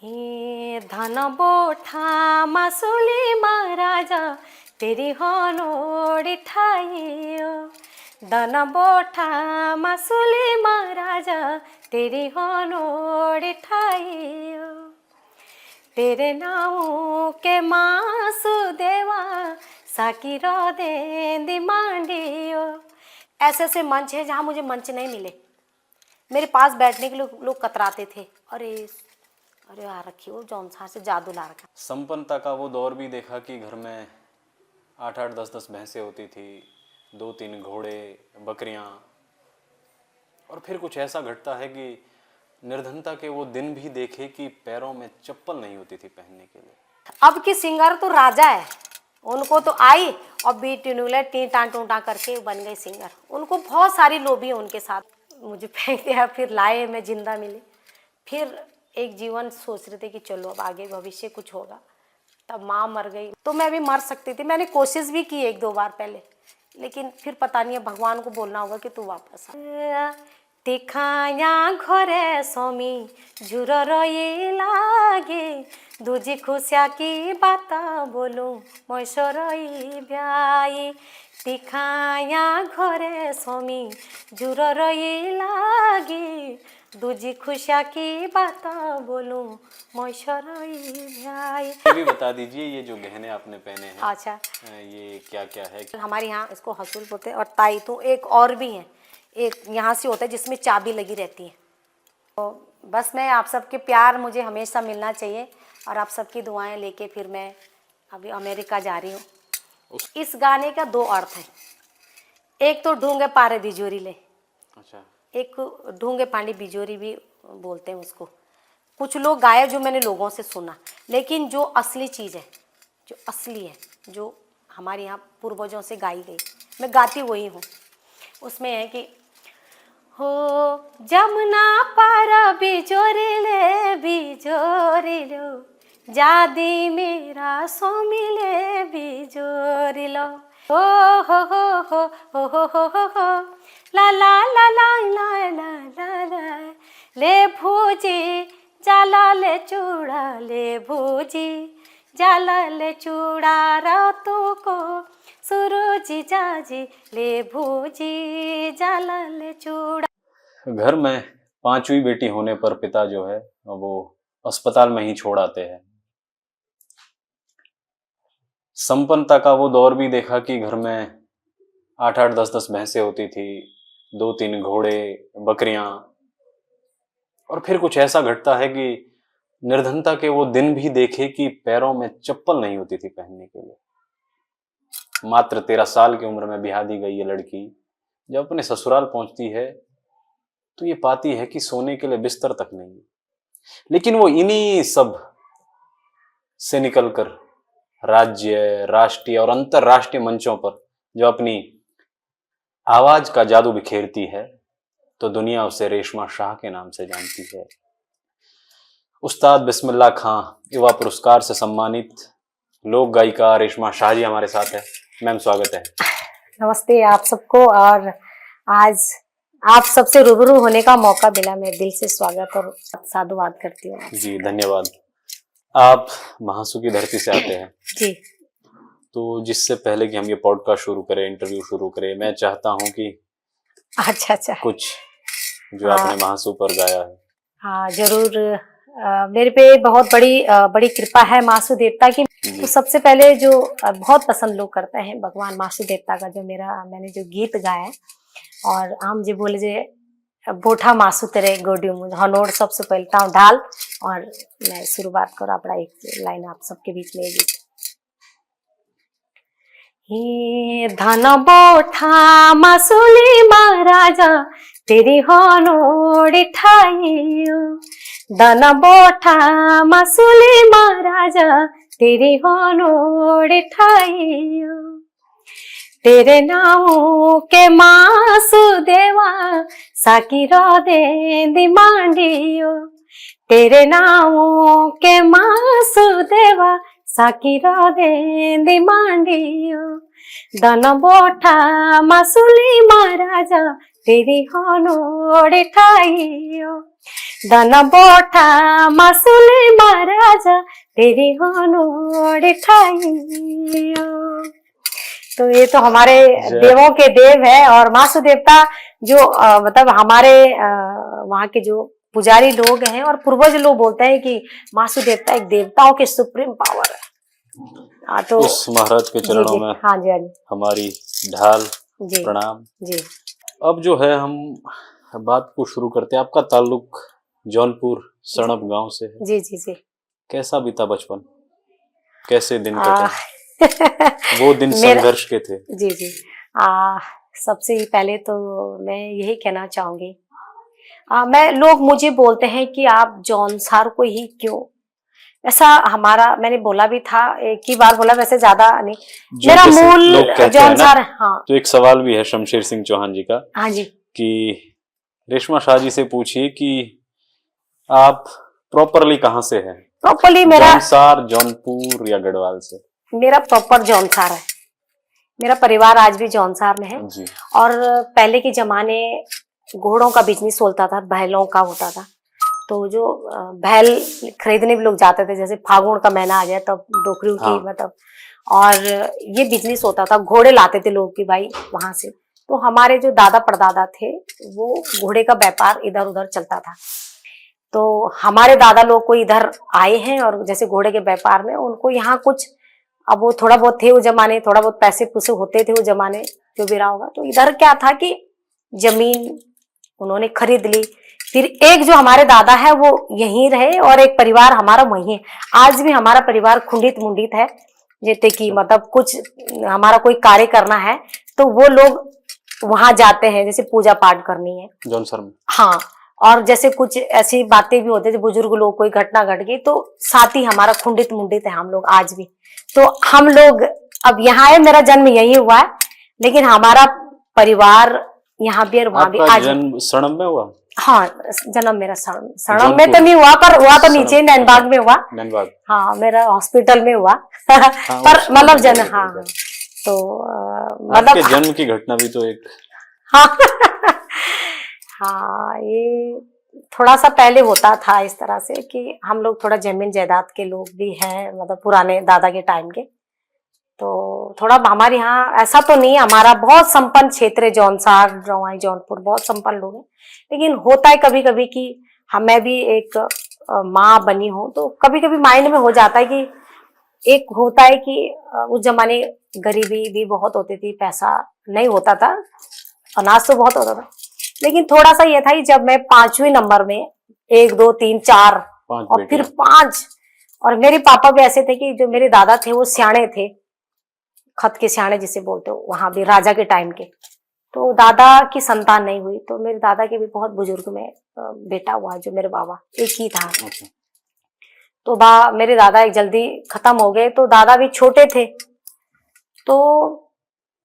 हे धन बोठा मासुली महाराजा तेरी होनोड़ी ठाइयो। धन बोठा मासुली महाराजा तेरी होनोड़ी ठाइयो। तेरे नाम के मासु देवा साकी रो दे मांडियो। ऐसे ऐसे मंच है जहाँ मुझे मंच नहीं मिले, मेरे पास बैठने के लोग कतराते थे। अरे अरे आ रखी वो जौनसा से जादू ला रखा। संपन्नता का वो दौर भी देखा कि घर में 8-8 10-10 भैंसें होती थी, 2-3 घोड़े, बकरियां। और फिर कुछ ऐसा घटता है कि निर्धनता के वो दिन भी देखे कि पैरों में चप्पल नहीं होती थी पहनने के लिए। अब की सिंगर तो राजा है, उनको तो आई और बीट न्यूले टीटा टूटा करके बन गई सिंगर। उनको बहुत सारी लोभी है उनके साथ। मुझे फेंक दिया, फिर लाए, मैं जिंदा मिली। फिर एक जीवन सोच रहे थे कि चलो अब आगे भविष्य कुछ होगा। तब माँ मर गई तो मैं भी मर सकती थी। मैंने कोशिश भी की 1-2 बार पहले, लेकिन फिर पता नहीं है, भगवान को बोलना होगा कि तू वापस आ। दिखाया घरे स्वामी जुर रही लागे, दूजी खुशिया की बात बोलूं मैसरई ब्याई। दिखाया घरे स्वामी जुर रही लागे, दूजी खुशिया की बात बोलूं मैसरई ब्याई। ये भी बता दीजिए, ये जो गहने आपने पहने हैं, अच्छा, ये क्या क्या है? हमारे यहाँ इसको हसूल बोलते हैं। और ताई तो एक और भी है, एक यहाँ से होता है जिसमें चाबी लगी रहती है। तो बस मैं आप सबके प्यार मुझे हमेशा मिलना चाहिए, और आप सबकी दुआएं लेके फिर मैं अभी अमेरिका जा रही हूँ। इस गाने का 2 अर्थ है। एक तो ढूंगे पारे बिजोरी ले, अच्छा, एक ढूंगे पानी बिजोरी भी बोलते हैं उसको। कुछ लोग गाए जो मैंने लोगों से सुना, लेकिन जो असली चीज़ है, जो असली है, जो हमारे यहाँ पूर्वजों से गाई गई, मैं गाती वही हूँ। उसमें है कि हो जमुना पार बिजोरी लो, जादी मेरा सोमी ले बिजोरी लो। हो ला ला ला ला ला ला ला ले भूजी जाला ले चूड़ा, ले भूजी जाला ले चूड़ा रातों को सुरुजी जाजी ले भूजी जाला ले चूड़ा। घर में 5वीं बेटी होने पर पिता जो है वो अस्पताल में ही छोड़ आते हैं। संपन्नता का वो दौर भी देखा कि घर में 8-8 10-10 भैंसें होती थी, 2-3 घोड़े, बकरियां। और फिर कुछ ऐसा घटता है कि निर्धनता के वो दिन भी देखे कि पैरों में चप्पल नहीं होती थी पहनने के लिए। मात्र 13 साल की उम्र में ब्याह दी गई ये लड़की जब अपने ससुराल पहुंचती है तो ये पाती है कि सोने के लिए बिस्तर तक नहीं है। लेकिन वो इन्हीं सब से निकलकर राज्य, राष्ट्रीय और अंतरराष्ट्रीय मंचों पर जो अपनी आवाज का जादू बिखेरती है तो दुनिया उसे रेशमा शाह के नाम से जानती है। उस्ताद बिस्मिल्लाह खां युवा पुरस्कार से सम्मानित लोक गायिका रेशमा शाह जी हमारे साथ है। मैम स्वागत है। नमस्ते आप सबको, और आज आप सबसे रूबरू होने का मौका मिला, मैं दिल से स्वागत और साधुवाद करती हूँ। जी धन्यवाद। आप महासू की धरती से आते हैं जी। तो जिससे पहले कि हम ये पॉडकास्ट शुरू करें, इंटरव्यू शुरू करें, मैं चाहता हूँ कि अच्छा कुछ जो आपने महासू पर गाया है। हाँ जरूर। मेरे पे बहुत बड़ी कृपा है मासू देवता की। तो सबसे पहले जो बहुत पसंद लोग करते हैं भगवान मासू देवता का जो मैंने जो गीत गाया है, और आम जी बोले जे बोठा मासू तेरे गोडी हनोड़, सबसे पहले ताऊ ढाल और मैं शुरुआत करो अपना एक लाइन आप सबके बीच में गीत। हे धन बोठा मासुली महाराजा तेरी हनोड़ ठाइयो। धन बोठा मासुली महाराजा तेरी हनोड़ ठाइयो। तेरे नाम के मासु देवा साकी रो दे मांडियो। तेरे नाम के मासु देवा साकी रो दे मांडियो। धन बोठा मासुली महाराजा तेरी हनोड़ ठाइयो। धन बोठा मासुली राजा तेरी होनोड़ ठाइयो। तो ये तो हमारे देवों के देव है। और मासु देवता जो मतलब हमारे वहाँ के जो पुजारी लोग हैं और पूर्वज लोग बोलते हैं कि मासु देवता एक देवताओं के सुप्रीम पावर है। तो उस महाराज के चरणों में हाँ जी, हाँ जी, हमारी ढाल जी, प्रणाम जी। अब जो है हम बात को शुरू करते हैं। आपका ताल्लुक जौनपुर सड़प गांव से है। जी जी जी। कैसा बीता बचपन, कैसे दिन कटे वो दिन संघर्ष के थे? जी जी। सबसे पहले तो मैं यही कहना चाहूंगी, मैं लोग मुझे बोलते हैं कि आप जौनसार को ही क्यों, ऐसा हमारा मैंने बोला भी था, एक ही बार बोला, वैसे ज्यादा नहीं। मेरा मूल जौनसार। हाँ, तो एक सवाल भी है शमशेर सिंह चौहान जी का। हाँ जी। कि रेशमा शाह जी से पूछिए कि आप प्रॉपरली कहाँ से हैं? प्रॉपरली मेरा जौनसार, जौनपुर या गढ़वाल से? मेरा प्रॉपर जौनसार है। मेरा परिवार आज भी जौनसार में है जी। और पहले के जमाने घोड़ों का बिजनेस होता था, बैलों का होता था। तो जो बैल खरीदने भी लोग जाते थे, जैसे फागुन का महीना आ जाए तब डोकरी की मतलब, और ये बिजनेस होता था, घोड़े लाते थे लोग कि भाई वहां से। तो हमारे जो दादा परदादा थे वो घोड़े का व्यापार इधर उधर चलता था। तो हमारे दादा लोग को इधर आए हैं और जैसे घोड़े के व्यापार में उनको यहाँ कुछ, अब वो थोड़ा बहुत थे उस जमाने, थोड़ा बहुत पैसे पुसे होते थे उस जमाने, जो भी रहा होगा। तो इधर क्या था कि जमीन उन्होंने खरीद ली। फिर एक जो हमारे दादा है वो यहीं रहे और एक परिवार हमारा वहीं है। आज भी हमारा परिवार खुंडित मुंडित है, जैसे कि मतलब कुछ हमारा कोई कार्य करना है तो वो लोग वहां जाते हैं, जैसे पूजा पाठ करनी है जौनसर में। हाँ, और जैसे कुछ ऐसी बातें भी होती है, बुजुर्ग लोग कोई घटना घट गई तो साथ ही हमारा खुंडित मुंडित है हम लोग आज भी। तो हम लोग अब यहाँ है, मेरा जन्म यही हुआ है लेकिन हमारा परिवार यहाँ भी और वहां भी। आज जन्म सड़म में हुआ? हाँ, जन्म मेरा सड़म में तो नहीं हुआ, पर हुआ तो नीचे नैनबाग में हुआ। नैनबाग, हाँ, मेरा हॉस्पिटल में हुआ पर मतलब जन्म, हाँ, तो मतलब जन्म की घटना भी तो एक हाँ हाँ, ये थोड़ा सा पहले होता था इस तरह से कि हम लोग थोड़ा जमीन जायदाद के लोग भी हैं, मतलब पुराने दादा के टाइम के। तो थोड़ा हमारे यहाँ ऐसा तो नहीं है, हमारा बहुत संपन्न क्षेत्र है जौनसार, जौनपुर, जौनपुर बहुत संपन्न लोग हैं। लेकिन होता है कभी कभी कि मैं भी एक माँ बनी हूँ तो कभी कभी माइंड में हो जाता है कि एक होता है कि उस जमाने गरीबी भी बहुत होती थी, पैसा नहीं होता था, अनाज तो बहुत होता था। लेकिन थोड़ा सा ये था कि जब मैं 5वीं नंबर में 1 2 3 4 और फिर 5, और मेरे पापा भी ऐसे थे कि जो मेरे दादा थे वो सियाणे थे, खत के सियाणे जिसे बोलते हो, वहां भी राजा के टाइम के। तो दादा की संतान नहीं हुई तो मेरे दादा के भी बहुत बुजुर्ग में बेटा हुआ, जो मेरे बाबा एक ही था। तो मेरे दादा एक जल्दी खत्म हो गए, तो दादा भी छोटे थे। तो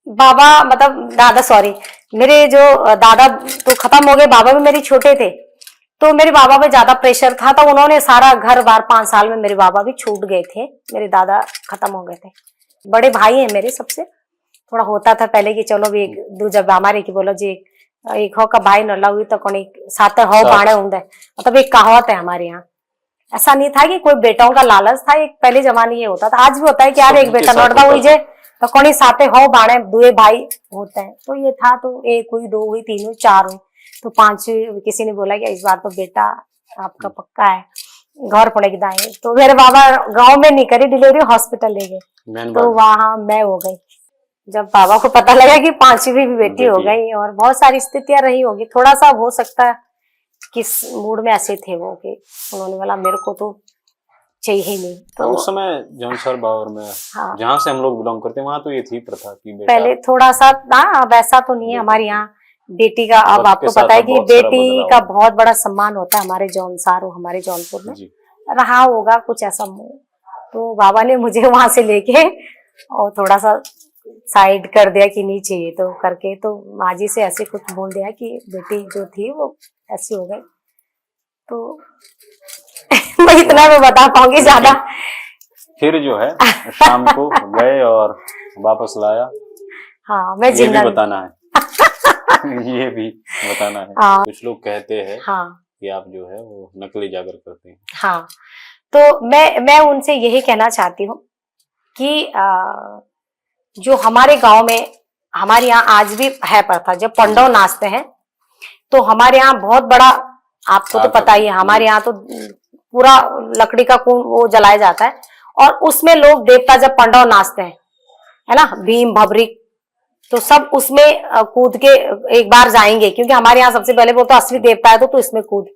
बाबा मतलब दादा सॉरी मेरे जो दादा तो खत्म हो गए, बाबा भी मेरे छोटे थे। तो मेरे बाबा पे ज्यादा प्रेशर था तो उन्होंने सारा घर बार 5 साल में मेरे बाबा भी छूट गए थे, मेरे दादा खत्म हो गए थे। बड़े भाई हैं मेरे सबसे, थोड़ा होता था पहले कि चलो भी एक दो जब हमारे की बोलो जी एक हो का भाई नल्ला हुई तो कोई साथ हो बाणे होंगे, मतलब एक कहावत है हमारे यहाँ। ऐसा नहीं था कि कोई बेटाओं का लालच था, एक पहले जमाने ये होता था, आज भी होता है कि यार एक बेटा नौड़दा हुई जे तो कोई साथे हो बाणे दुए भाई होते हैं। तो ये था, तो 1 हुई 2 हुई 3 हुई 4 हुई तो 5 किसी ने बोला कि इस बार तो बेटा आपका पक्का है, घर पड़ेगी दाएं। तो मेरे बाबा गांव में नहीं करी डिलीवरी, हॉस्पिटल ले गए, तो वहां मैं हो गई। जब बाबा को पता लगा कि 5वीं भी बेटी हो गई, और बहुत सारी स्थितियां रही होगी, थोड़ा सा हो सकता है किस मूड में ऐसे थे वो कि उन्होंने बोला मेरे को तो चाहिए ही नहीं। तो उस समय जौनसर बावर में, हाँ, जहाँ से हम लोग बिलोंग करते हैं वहां तो ये थी प्रथा कि बेटा, पहले थोड़ा सा ना, वैसा तो नहीं है हमारे यहाँ बेटी का। अब आपको पता है कि बेटी का बहुत बड़ा सम्मान होता है हमारे जौनसार और हमारे जौनपुर में, रहा होगा कुछ ऐसा। तो बाबा ने मुझे वहां से लेके और थोड़ा सा साइड कर दिया कि नहीं चाहिए, तो करके तो माँ जी से ऐसे कुछ बोल दिया कि बेटी जो थी वो ऐसी हो गई। तो मैं इतना मैं बता पाऊंगी ज्यादा। फिर जो है शाम को गए और वापस लाया। हाँ, मैं ये भी बताना है ये भी बताना है। कुछ लोग कहते हैं, हाँ, कि आप जो है वो नकली जागर करते हैं। हाँ, तो मैं उनसे यही कहना चाहती हूँ कि जो हमारे गांव में, हमारे यहाँ आज भी है प्रथा, जब पंडव नाचते हैं तो हमारे यहाँ बहुत बड़ा, आपको तो पता ही है, हमारे यहाँ तो पूरा लकड़ी का वो जलाया जाता है और उसमें लोग देवता जब पंडव नाचते हैं, है ना, भीम भबरी, तो सब उसमें कूद के एक बार जाएंगे, क्योंकि हमारे यहाँ सबसे पहले बोलते असली देवता है तो इसमें कूद।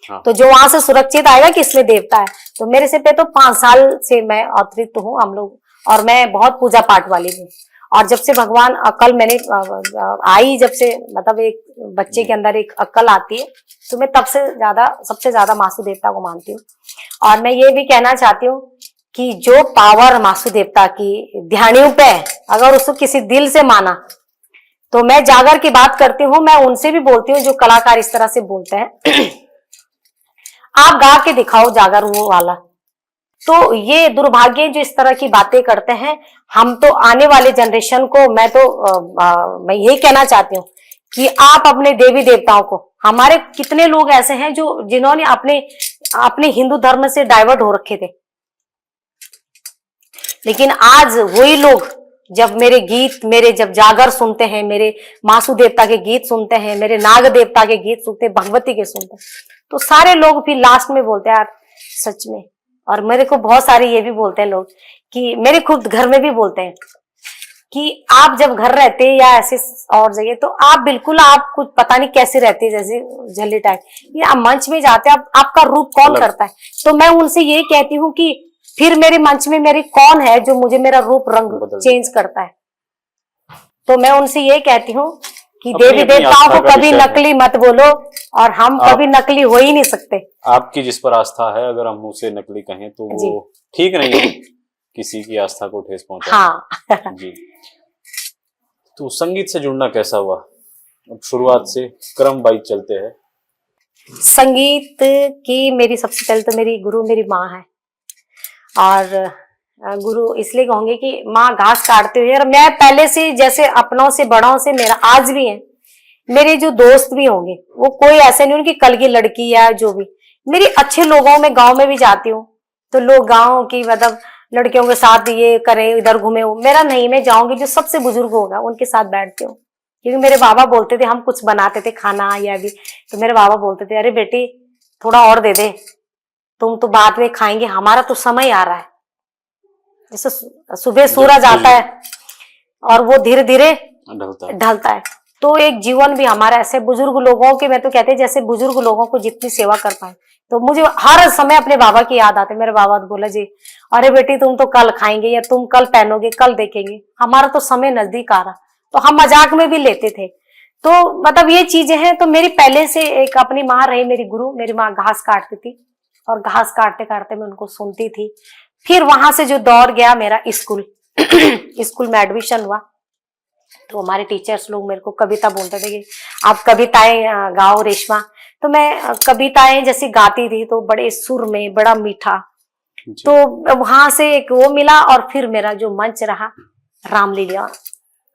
हाँ। तो जो वहां से सुरक्षित आएगा कि इसमें देवता है। तो मेरे से पे तो 5 साल से मैं अतिरिक्त हूँ हम लोग, और मैं बहुत पूजा पाठ वाली हूँ। और जब से भगवान अकल मैंने आई, जब से मतलब एक बच्चे के अंदर एक अकल आती है, तो मैं तब से ज्यादा, सबसे ज्यादा मासू देवता को मानती हूँ। और मैं ये भी कहना चाहती हूँ कि जो पावर मासू देवता की ध्यानियों पे है, अगर उसको किसी दिल से माना, तो मैं जागर की बात करती हूँ, मैं उनसे भी बोलती हूँ जो कलाकार इस तरह से बोलते हैं आप गा के दिखाओ जागर वो वाला। तो ये दुर्भाग्य जो इस तरह की बातें करते हैं, हम तो आने वाले जनरेशन को मैं यही कहना चाहती हूँ कि आप अपने देवी देवताओं को, हमारे कितने लोग ऐसे हैं जो जिन्होंने अपने हिंदू धर्म से डाइवर्ट हो रखे थे, लेकिन आज वही लोग जब मेरे गीत, मेरे जब जागर सुनते हैं, मेरे मासू देवता के गीत सुनते हैं, मेरे नाग देवता के गीत सुनते हैं, भगवती के सुनते हैं, तो सारे लोग फिर लास्ट में बोलते हैं यार सच में। और मेरे को बहुत सारे ये भी बोलते हैं लोग कि मेरे खुद घर में भी बोलते हैं कि आप जब घर रहते हैं या ऐसे और जगह, तो आप बिल्कुल, आप कुछ पता नहीं कैसे रहते हैं, जैसे झल्ली टाइप, ये आप मंच में जाते हैं, आपका रूप कौन करता है। तो मैं उनसे यही कहती हूँ कि फिर मेरे मंच में मेरी कौन है जो मुझे मेरा रूप रंग चेंज करता है। तो मैं उनसे ये कहती हूँ कि देवी देवताओं को कभी नकली मत बोलो, और हम कभी नकली हो ही नहीं सकते। आपकी जिस पर आस्था है, अगर हम उसे नकली कहें तो वो ठीक नहीं है, किसी की आस्था को ठेस पहुंचाना। हाँ। जी। तो संगीत से जुड़ना कैसा हुआ? अब शुरुआत से क्रम वाइज चलते हैं। संगीत की मेरी सबसे पहले तो मेरी गुरु मेरी माँ है, और गुरु इसलिए कहूंगी कि माँ घास काटते हुए, और मैं पहले से जैसे अपनों से बड़ों से, मेरा आज भी है, मेरे जो दोस्त भी होंगे वो कोई ऐसे नहीं उनकी कल की लड़की या जो भी, मेरी अच्छे लोगों में गांव में भी जाती हूँ तो लोग गांव की मतलब लड़कियों के साथ ये करें, इधर घूमे हो, मेरा नहीं, मैं जाऊंगी जो सबसे बुजुर्ग होगा उनके साथ बैठती हूँ। क्योंकि मेरे बाबा बोलते थे, हम कुछ बनाते थे खाना या भी, तो मेरे बाबा बोलते थे अरे बेटी थोड़ा और दे दे, तुम तो बाद में खाएंगे, हमारा तो समय आ रहा है। जैसे सुबह सूरज आता है और वो धीरे धीरे ढलता है, तो एक जीवन भी हमारा ऐसे बुजुर्ग लोगों के, मैं तो कहते हैं जैसे बुजुर्ग लोगों को जितनी सेवा कर पाए, तो मुझे हर समय अपने बाबा की याद आती है। मेरे बाबा बोला जी अरे बेटी तुम तो कल खाएंगे, या तुम कल पहनोगे, कल देखेंगे, हमारा तो समय नजदीक आ रहा। तो हम मजाक में भी लेते थे। तो मतलब ये चीजें हैं। तो मेरी पहले से एक अपनी माँ रही मेरी गुरु, मेरी माँ घास काटती थी और घास काटते काटते मैं उनको सुनती थी। फिर वहां से जो दौर गया मेरा स्कूल स्कूल में एडमिशन हुआ, तो हमारे टीचर्स लोग मेरे को कविता बोलते थे कि आप कविताएं गाओ रेशमा। तो मैं कविताएं जैसे गाती थी तो बड़े सुर में, बड़ा मीठा, तो वहां से एक वो मिला। और फिर मेरा जो मंच रहा रामलीला,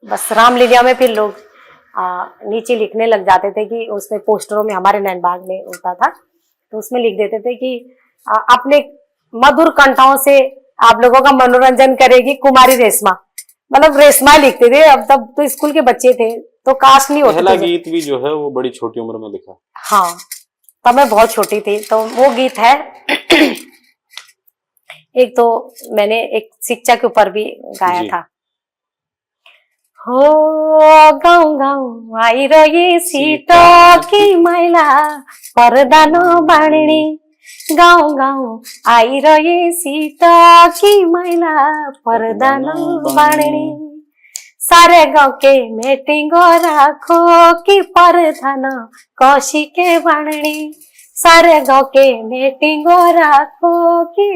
बस रामलीला में फिर लोग नीचे लिखने लग जाते थे कि उसमें पोस्टरों में, हमारे नैनबाग में होता था, तो उसमें लिख देते थे कि अपने मधुर कंठों से आप लोगों का मनोरंजन करेगी कुमारी रेशमा, मतलब रेशमा लिखते थे। अब तब तो स्कूल के बच्चे थे तो कास्ट नहीं होती। पहला गीत भी जो है वो बड़ी छोटी उम्र में लिखा। हाँ, तब मैं बहुत छोटी थी। तो वो गीत है एक तो मैंने एक शिक्षा के ऊपर भी गाया था। हो गाउँ गाउँ आइरहे सीता की मैला पर्दा नबाड्ने, गाउँ गाउँ आइरहे सीता की मैला पर्दा नबाड्ने, सारे गाउँ के मीटिंग राखो कि पर्दा न कसी के बाँड्ने, सारे गाउँ के मीटिंग राखो कि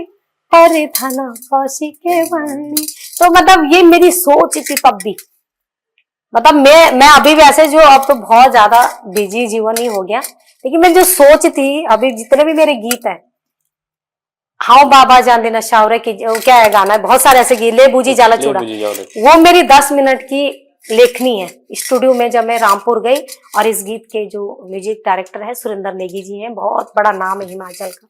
पर्दा न कसी के बाँड्ने। तो मतलब ये मेरी सोच थी तब भी। मतलब मैं अभी वैसे जो, अब तो बहुत ज्यादा बिजी जीवन ही हो गया, लेकिन मैं जो सोच थी, अभी जितने भी मेरे गीत हैं, हाँ बाबा जान देना शावरे की, क्या है गाना है, बहुत सारे ऐसे गीत, ले बूजी जाला चूड़ा, वो मेरी 10 मिनट की लेखनी है। स्टूडियो में जब मैं रामपुर गई, और इस गीत के जो म्यूजिक डायरेक्टर है सुरेंद्र नेगी जी हैं, बहुत बड़ा नाम है हिमाचल का,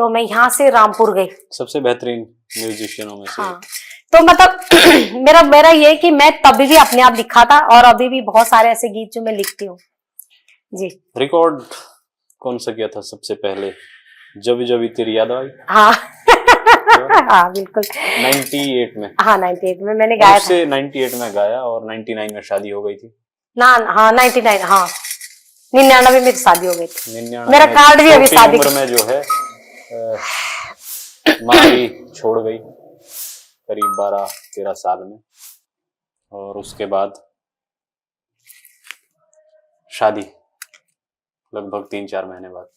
तो मैं यहाँ से रामपुर गई। सबसे बेहतरीन म्यूजिशियनों में से। हाँ, तो मतलब मेरा मेरा ये कि मैं तभी भी अपने आप लिखा था और अभी भी बहुत सारे ऐसे गीत जो मैं लिखती हूँ जी। रिकॉर्ड कौन सा किया था सबसे पहले? जब जब तेरी याद आई। हाँ हाँ बिल्कुल 98 में। हाँ 98 में मैंने गाया था। 98 में गाया और 99 में शादी हो गई थी ना। हाँ 99 हाँ 99 में मेरी शादी हो गई थी। 99 मेरा में कार्ड भी अभी छोटी शादी उम्र में जो है माँ भी छोड़ गई करीब 12-13 साल में, और उसके बाद शादी लगभग 3-4 महीने बाद।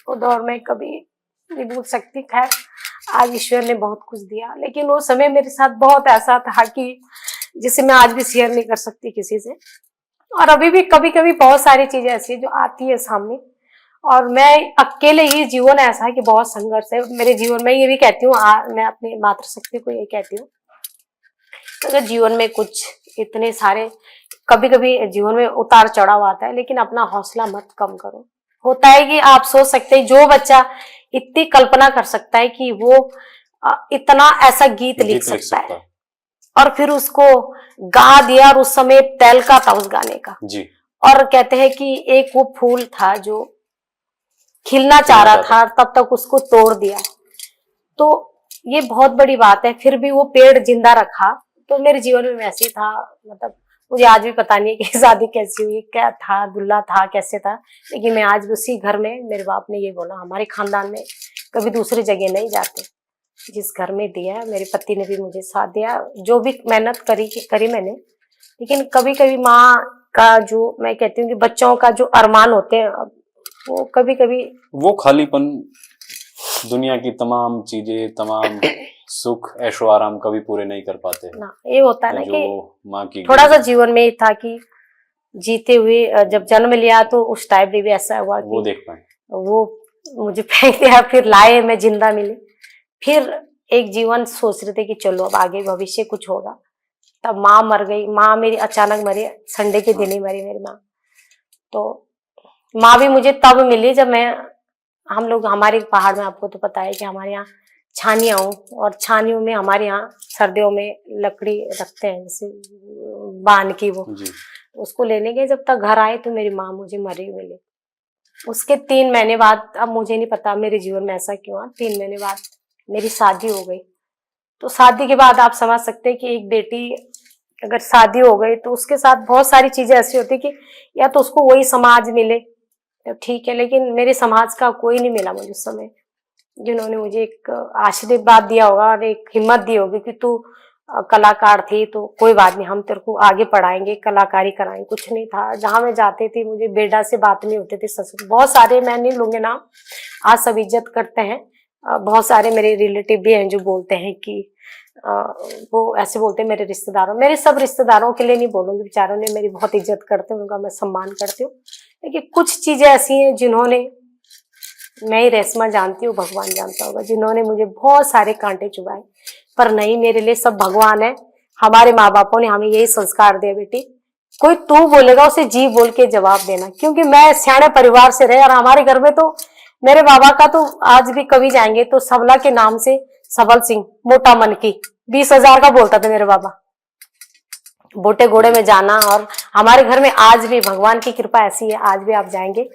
वो दौर में कभी नहीं भूल सकती। खैर आज ईश्वर ने बहुत कुछ दिया, लेकिन वो समय मेरे साथ बहुत ऐसा था कि जिसे मैं आज भी शेयर नहीं कर सकती किसी से। और अभी भी कभी कभी बहुत सारी चीजें ऐसी जो आती है सामने, और मैं अकेले ही जीवन ऐसा है कि बहुत संघर्ष है मेरे जीवन में। ये भी कहती हूँ मैं अपनी मातृशक्ति को ये कहती हूँ, अगर जीवन में कुछ इतने सारे कभी कभी जीवन में उतार चढ़ाव आता है, लेकिन अपना हौसला मत कम करो। होता है कि आप सोच सकते हैं जो बच्चा इतनी कल्पना कर सकता है कि वो इतना ऐसा गीत लिख सकता है, और फिर उसको गा दिया, और उस समय तहलका था उस गाने का जी। और कहते हैं कि एक वो फूल था जो खिलना चाह रहा था, तब तक उसको तोड़ दिया। तो ये बहुत बड़ी बात है, फिर भी वो पेड़ जिंदा रखा। तो मेरे जीवन में वैसे था, मतलब मुझे आज भी पता नहीं है कि शादी कैसी हुई, क्या था, दुल्हा था, कैसे था, लेकिन मैं आज उसी घर में, मेरे बाप ने ये बोला हमारे खानदान में कभी दूसरी जगह नहीं जाते, जिस घर में दिया मेरे पति ने भी मुझे साथ दिया, जो भी मेहनत करी मैंने। लेकिन कभी कभी माँ का जो, मैं कहती हूँ कि बच्चों का जो अरमान होते हैं, वो कभी कभी वो खालीपन, दुनिया की तमाम चीजें, तमाम सुख ऐशो आराम कभी पूरे नहीं कर पाते ना। ये होता है ना कि माँ की थोड़ा सा जीवन में था कि जीते हुए जब जन्म लिया तो उस टाइम भी ऐसा हुआ कि वो देख पाए, वो मुझे फेंक दिया, फिर लाए, मैं जिंदा मिली, फिर एक जीवन सोच रहे थे कि चलो अब आगे भविष्य कुछ होगा। तब माँ मर गई। माँ मेरी अचानक मरी, संडे के दिन ही मरी मेरी माँ। तो माँ भी मुझे तब मिली जब हम लोग हमारे पहाड़ में, आपको तो पता है कि हमारे यहाँ छानियाँ हो, और छानियों में हमारे यहाँ सर्दियों में लकड़ी रखते हैं जैसे बांध की, वो उसको लेने गए। जब तक घर आए तो मेरी माँ मुझे मरी मिली। उसके 3 महीने बाद, अब मुझे नहीं पता मेरे जीवन में ऐसा क्यों, 3 महीने बाद मेरी शादी हो गई। तो शादी के बाद आप समझ सकते हैं कि एक बेटी अगर शादी हो गई तो उसके साथ बहुत सारी चीजें ऐसी होती कि या तो उसको वही समाज मिले तो ठीक है, लेकिन मेरे समाज का कोई नहीं मिला मुझे उस समय, जिन्होंने मुझे एक आशीर्वाद दिया होगा और एक हिम्मत दी होगी कि तू कलाकार थी तो कोई बात नहीं, हम तेरे को आगे पढ़ाएंगे, कलाकारी कराएंगे। कुछ नहीं था। जहां मैं जाती थी मुझे बेटा से बात नहीं होते थे, ससुर, बहुत सारे, मैं नहीं लूंगे नाम, आज सब इज्जत करते हैं। बहुत सारे मेरे रिलेटिव भी हैं जो बोलते हैं कि वो ऐसे बोलते हैं, मेरे सब रिश्तेदारों के लिए नहीं बोलूंगी, बेचारों ने मेरी बहुत इज्जत करते हैं, उनका मैं सम्मान करती हूँ। लेकिन कुछ चीजें ऐसी हैं जिन्होंने, मैं ही रेशमा जानती हूँ, भगवान जानता होगा, जिन्होंने मुझे बहुत सारे कांटे चुभाए, पर नहीं, मेरे लिए सब भगवान है। हमारे माँ बापों ने हमें यही संस्कार दिया, बेटी कोई तू बोलेगा उसे जी बोल के जवाब देना, क्योंकि मैं सियाने परिवार से रहे, और हमारे घर में तो मेरे बाबा का तो आज भी कभी जाएंगे तो सबला के नाम से सबल सिंह, मोटा मन की, 20,000 का बोलता था मेरे बाबा, बोटे घोड़े में जाना। और हमारे घर में आज भी भगवान की कृपा ऐसी है, आज भी आप जाएंगे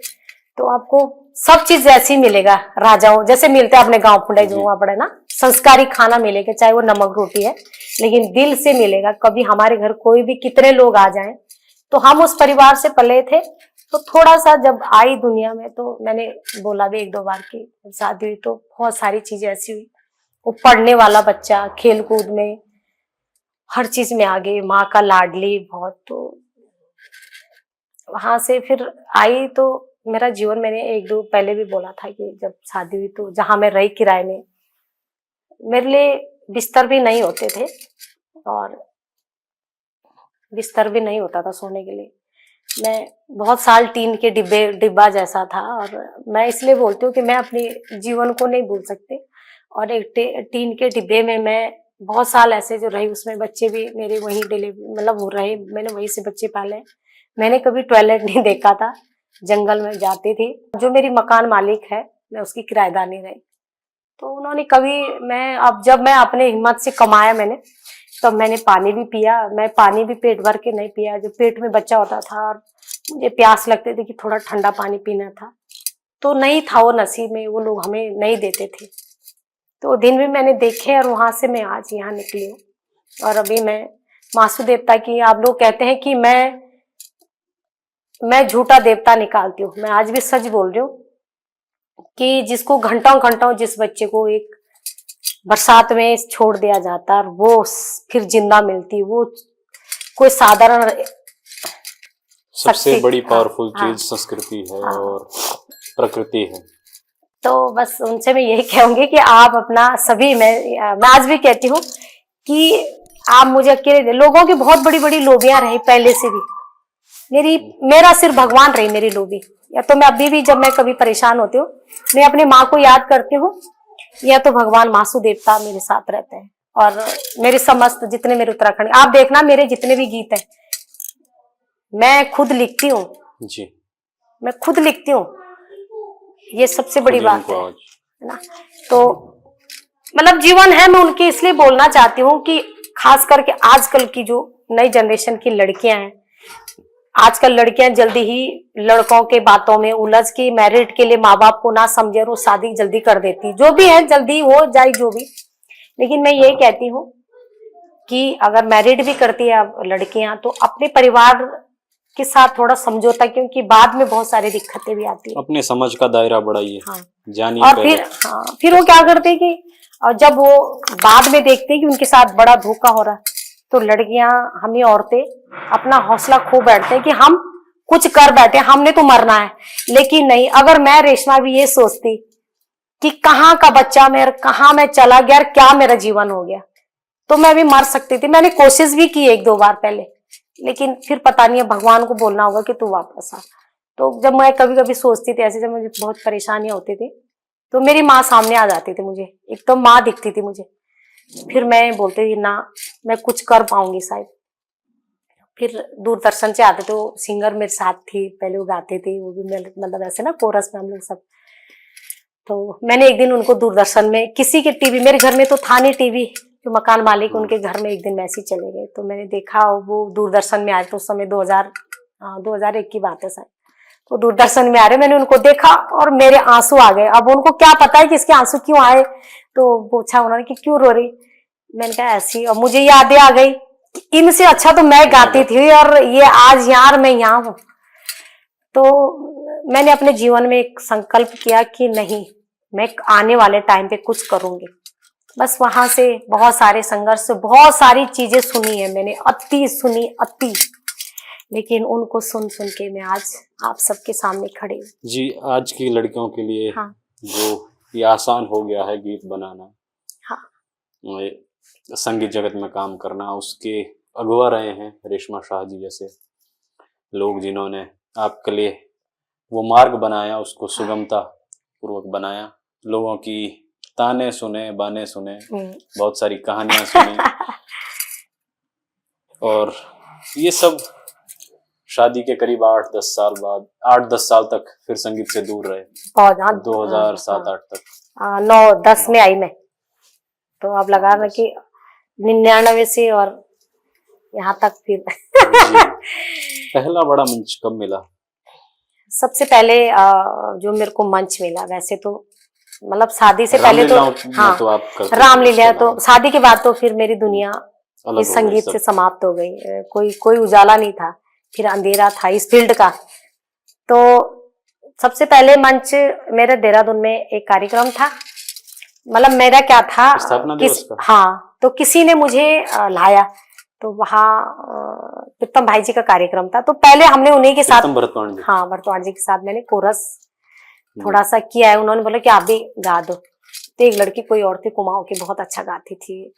तो आपको सब चीज ऐसी मिलेगा, राजाओं जैसे मिलते हैं अपने गांव फुंडे जो वहां पड़े ना, संस्कारी खाना मिलेगा, चाहे वो नमक रोटी है, लेकिन दिल से मिलेगा। कभी हमारे घर कोई भी कितने लोग आ जाएं, तो हम उस परिवार से पले थे, तो थोड़ा सा जब आई दुनिया में तो मैंने बोला भी 1-2 बार की शादी हुई तो बहुत सारी चीजें ऐसी हुई। वो पढ़ने वाला बच्चा, खेल कूद में हर चीज में आगे, माँ का लाडली बहुत। तो वहां से फिर आई तो मेरा जीवन, मैंने 1-2 पहले भी बोला था कि जब शादी हुई तो जहां मैं रही किराए में, मेरे लिए बिस्तर भी नहीं होते थे, और बिस्तर भी नहीं होता था सोने के लिए। मैं बहुत साल टीन के डिब्बा जैसा था, और मैं इसलिए बोलती हूँ कि मैं अपने जीवन को नहीं भूल सकती। और एक टीन के डिब्बे में मैं बहुत साल ऐसे जो रही, उसमें बच्चे भी मेरे वहीं डिलीवरी मतलब हो रहे, मैंने वहीं से बच्चे पाले। मैंने कभी टॉयलेट नहीं देखा था, जंगल में जाती थी। जो मेरी मकान मालिक है, मैं उसकी किराएदारनी रही। तो उन्होंने कभी, जब मैं अपने हिम्मत से कमाया मैंने, तब मैंने पानी भी पिया। मैं पानी भी पेट भर के नहीं पिया। जब पेट में बच्चा होता था और मुझे प्यास लगती थी कि थोड़ा ठंडा पानी पीना था, तो नहीं था वो नसीब में, वो लोग हमें नहीं देते थे। तो दिन भी मैंने देखे और वहां से मैं आज यहाँ निकली हूँ। और अभी मैं मासू देवता की, आप लोग कहते हैं कि मैं झूठा देवता निकालती हूँ, मैं आज भी सच बोल रही हूँ कि जिसको घंटों घंटों, जिस बच्चे को एक बरसात में छोड़ दिया जाता और वो फिर जिंदा मिलती, वो कोई साधारण सबसे बड़ी पावरफुल हाँ, चीज संस्कृति है हाँ। और प्रकृति है। तो बस उनसे मैं यही कहूंगी कि आप अपना सभी, मैं आज भी कहती हूँ कि आप मुझे अकेले, लोगों की बहुत बड़ी बड़ी लोबियां रही पहले से भी, मेरा सिर्फ भगवान रही मेरी लोबी। या तो मैं अभी भी जब मैं कभी परेशान होती हूँ, मैं अपनी माँ को याद करती हूँ, या तो भगवान मासू देवता मेरे साथ रहते हैं। और मेरे समस्त जितने मेरे उत्तराखंड, आप देखना मेरे जितने भी गीत हैं मैं खुद लिखती हूँ जी, मैं खुद लिखती हूँ। ये सबसे बड़ी बात है ना। तो मतलब जीवन है, मैं उनकी इसलिए बोलना चाहती हूँ कि खास करके आजकल की जो नई जनरेशन की लड़कियां हैं, आजकल लड़कियां जल्दी ही लड़कों के बातों में उलझ के मैरिड के लिए माँ बाप को ना समझे और वो शादी जल्दी कर देती, जो भी है जल्दी हो जाए जो भी। लेकिन मैं ये कहती हूँ कि अगर मैरिड भी करती है लड़कियां, तो अपने परिवार के साथ थोड़ा समझौता, क्योंकि बाद में बहुत सारी दिक्कतें भी आती है। अपने समझ का दायरा बढ़ाइए, हाँ। जानिए। और फिर वो क्या करते हैं कि जब वो बाद में देखते हैं कि उनके साथ बड़ा धोखा हो रहा है, तो लड़कियां, हम ये औरतें अपना हौसला खो बैठते हैं कि हम कुछ कर बैठे, हमने तो मरना है। लेकिन नहीं, अगर मैं रेशमा भी ये सोचती कि कहाँ का बच्चा मेरा, कहाँ मैं चला गया, क्या मेरा जीवन हो गया, तो मैं भी मर सकती थी। मैंने कोशिश भी की 1-2 बार पहले, लेकिन फिर पता नहीं है, भगवान को बोलना होगा कि तू वापस आ। तो जब मैं कभी कभी सोचती थी ऐसे, जब मुझे बहुत परेशानियां होती थी, तो मेरी माँ सामने आ जाती थी, मुझे एक तो माँ दिखती थी मुझे। फिर मैं बोलती थी ना, मैं कुछ कर पाऊंगी शायद। फिर दूरदर्शन से आते थे, वो सिंगर मेरे साथ थी पहले, वो गाते थे, वो भी मतलब ऐसे ना कोरस में हम लोग सब। तो मैंने एक दिन उनको दूरदर्शन में, किसी के टीवी, मेरे घर में तो था नहीं टीवी, जो मकान मालिक उनके घर में एक दिन मैसेज चले गए, तो मैंने देखा वो दूरदर्शन में आए। तो उस समय 2001 की बात है शायद। तो दूरदर्शन में आ रहे, मैंने उनको देखा और मेरे आंसू आ गए। अब उनको क्या पता है कि इसके आंसू क्यों आए, तो पूछा उन्होंने कि क्यों रो रही। मैंने कहा ऐसी, और मुझे यादें आ गई, इनसे अच्छा तो मैं गाती थी, और ये आज यार मैं यहाँ हूँ। तो मैंने अपने जीवन में एक संकल्प किया कि नहीं, मैं आने वाले टाइम पे कुछ करूंगी। बस वहां से बहुत सारे संघर्ष, बहुत सारी चीजें सुनी है मैंने, अति सुनी, अति, लेकिन उनको सुन सुन के मैं आज आप सबके सामने खड़ी हूँ। जी, आज की लड़कियों के लिए हाँ। जो ये आसान हो गया है गीत बनाना, हाँ। संगीत जगत में काम करना, उसके अगुवा रहे हैं रेशमा शाह जी जैसे लोग, जिन्होंने आपके लिए वो मार्ग बनाया, उसको सुगमता पूर्वक बनाया। लोगों की ताने सुने, बाने सुने, बहुत सारी कहानियां सुनी, और ये सब शादी के करीब 8-10 साल बाद, 8-10 साल तक फिर संगीत से दूर रहे। 2007-8 तक 9-10 में आई मैं, तो आप लगा ना कि 99 से और यहाँ तक फिर पहला बड़ा मंच कब मिला? सबसे पहले जो मेरे को मंच मिला, वैसे तो मतलब शादी से पहले तो हाँ, तो आप रामलीला, तो शादी के बाद तो फिर मेरी दुनिया इस संगीत से समाप्त हो गई। कोई उजाला नहीं था, फिर अंधेरा था इस फील्ड का। तो सबसे पहले मंच मेरे देहरादून में एक कार्यक्रम था, मतलब मेरा क्या था, हाँ, तो किसी ने मुझे लाया, तो वहाँ प्रीतम भाई जी का कार्यक्रम था। तो पहले हमने उन्हीं के साथ, हाँ, भरतवाण जी के साथ मैंने कोरस थोड़ा सा किया है। उन्होंने बोला कि आप भी गा दो। तो एक लड़की कोई और थी कुमाऊं की, बहुत अच्छा गाती थी,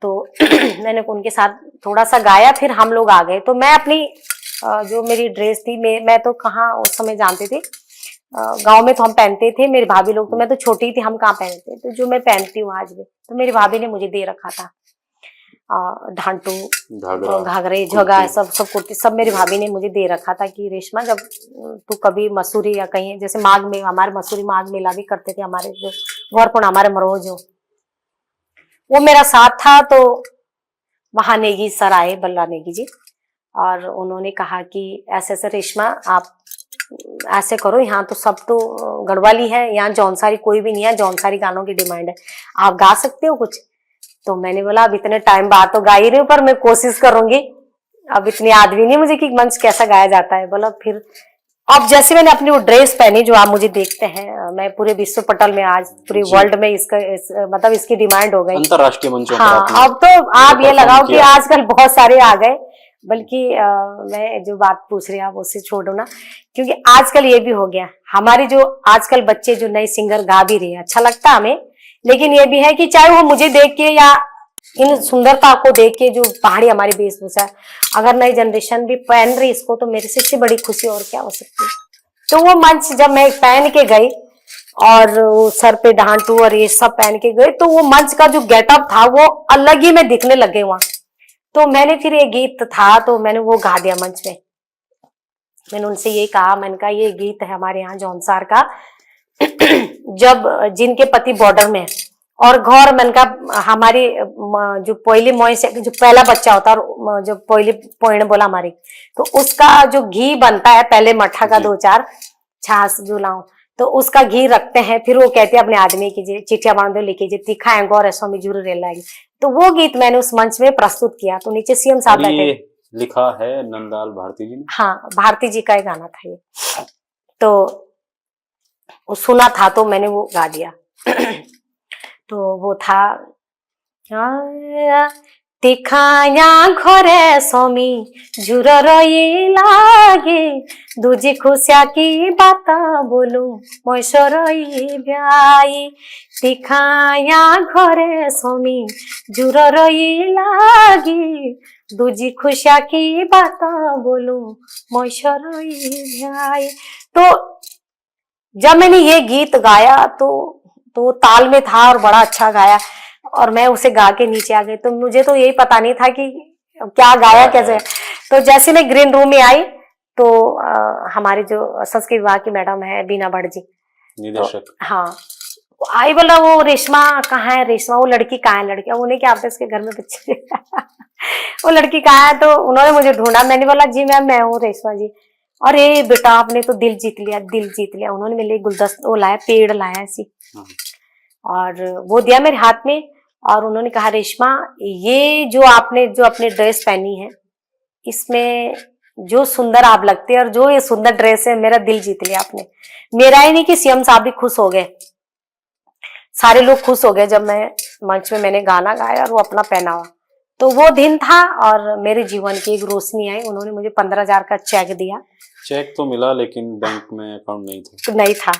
तो मैंने उनके साथ थोड़ा सा गाया, फिर हम लोग आ गए। तो मैं अपनी जो मेरी ड्रेस थी, मैं तो कहाँ उस समय जानती थी, गांव में तो हम पहनते थे, मेरी भाभी लोग, तो मैं तो छोटी थी, हम कहाँ पहनते, तो जो मैं पहनती हूँ आज भी, तो मेरी भाभी ने मुझे दे रखा था। ढांटू, घाघरा, घाघरे, झोगा, कुर्ती। सब सब कुर्ती सब मेरी भाभी ने मुझे दे रखा था कि रेशमा जब तू कभी मसूरी या कहीं, जैसे माघ में हमारे मसूरी माघ मेला भी करते थे हमारे जो गौरपुर हमारे मरोज जो, वो मेरा साथ था। तो वहां नेगी सर आए, बल्ला नेगी जी, और उन्होंने कहा कि ऐसे ऐसे रेशमा आप ऐसे करो, यहाँ तो सब तो गढ़वाली है, यहाँ जौनसारी कोई भी नहीं है, जौनसारी गानों की डिमांड है, आप गा सकते हो कुछ। तो मैंने बोला अब इतने टाइम बाद तो गा ही रही हूँ, पर मैं कोशिश करूंगी, अब इतनी याद भी नहीं मुझे कि मंच कैसा गाया जाता है। बोला फिर अब जैसे मैंने अपनी वो ड्रेस पहनी जो आप मुझे देखते हैं, मैं पूरे विश्व पटल में आज पूरे जी। वर्ल्ड में मतलब इसकी डिमांड हो गई, अंतरराष्ट्रीय मंचों पर हाँ। आपने अब तो आप ये परफॉर्म लगाओ कि किया। आजकल बहुत सारे आ गए, बल्कि मैं जो बात पूछ रही हूँ आप उससे छोड़ो ना, क्योंकि आजकल ये भी हो गया, हमारे जो आजकल बच्चे जो नए सिंगर गा भी रहे हैं, अच्छा लगता है हमें, लेकिन ये भी है कि चाहे वो मुझे देख के या इन सुंदरता को देख के, जो पहाड़ी हमारी वेशभूषा है, अगर नई जनरेशन भी पहन रही इसको, तो मेरे से इससे बड़ी खुशी और क्या हो सकती है। तो वो मंच जब मैं पहन के गई और वो सर पे ढांटू और ये सब पहन के गए, तो वो मंच का जो गेटअप था वो अलग ही मैं दिखने लगे वहां। तो मैंने फिर ये गीत था तो मैंने वो गा दिया मंच में। मैंने उनसे ये कहा, मैंने कहा ये गीत है हमारे यहाँ जौनसार का, जब जिनके पति बॉर्डर में है और घर मन का हमारी जो पहली मोह से जो पहला बच्चा होता है, और जो पहली पोइण बोला हमारी, तो उसका जो घी बनता है पहले मट्ठा का जी। 2-4 छाछ जो लाओ, तो उसका घी रखते हैं, फिर वो कहते हैं अपने आदमी की चिट्ठिया बांध दो लेके जे तीखा है गौर स्वामी जरूर रेलाएंगे। तो वो गीत मैंने उस मंच में प्रस्तुत किया। तो नीचे सीएम साहब और बैठे, ये लिखा है नंदलाल भारती जी ने। हाँ भारती जी का ही गाना था ये। तो वो सुना था तो मैंने वो गा दिया। तो वो था तीखाया घरे स्वामी जुर रही लागे, दूजी खुशिया की बाता बोलू मैसर ब्याई, तीखाया घरे स्वामी जुर रही लागे, दूजी खुशिया की बाता बोलू मैसर ब्याई। तो जब मैंने ये गीत गाया तो ताल में था और बड़ा अच्छा गाया, और मैं उसे गा के नीचे आ गई। तो मुझे तो यही पता नहीं था कि क्या गाया कैसे। तो जैसे मैं ग्रीन रूम में आई तो हमारे जो संस्कृत विभाग की मैडम है बीना भट्ट जी, निदेशक, तो, हाँ आई, बोला वो रेशमा कहाँ है, रेशमा वो लड़की कहाँ है, लड़की उन्हें क्या आता है इसके घर में बच्चे वो लड़की कहाँ है। तो उन्होंने मुझे ढूंढा, मैंने बोला जी मैम मैं हूँ रेशमा जी। अरे बेटा आपने तो दिल जीत लिया, दिल जीत लिया। उन्होंने मेरे लिए गुलदस्ता वो लाया, पेड़ लाया ऐसी, और वो दिया मेरे हाथ में, और उन्होंने कहा रेशमा ये जो आपने जो अपनी ड्रेस पहनी है, इसमें जो सुंदर आप लगते हैं और जो ये सुंदर ड्रेस है, मेरा दिल जीत लिया आपने। मेरा ही नहीं कि सीएम साहब भी खुश हो गए, सारे लोग खुश हो गए जब मैं मंच में मैंने गाना गाया और वो अपना पहनावा। तो वो दिन था और मेरे जीवन की एक रोशनी आई। उन्होंने मुझे 15,000 का चेक दिया। चेक तो मिला लेकिन बैंक में अकाउंट नहीं था। नहीं था,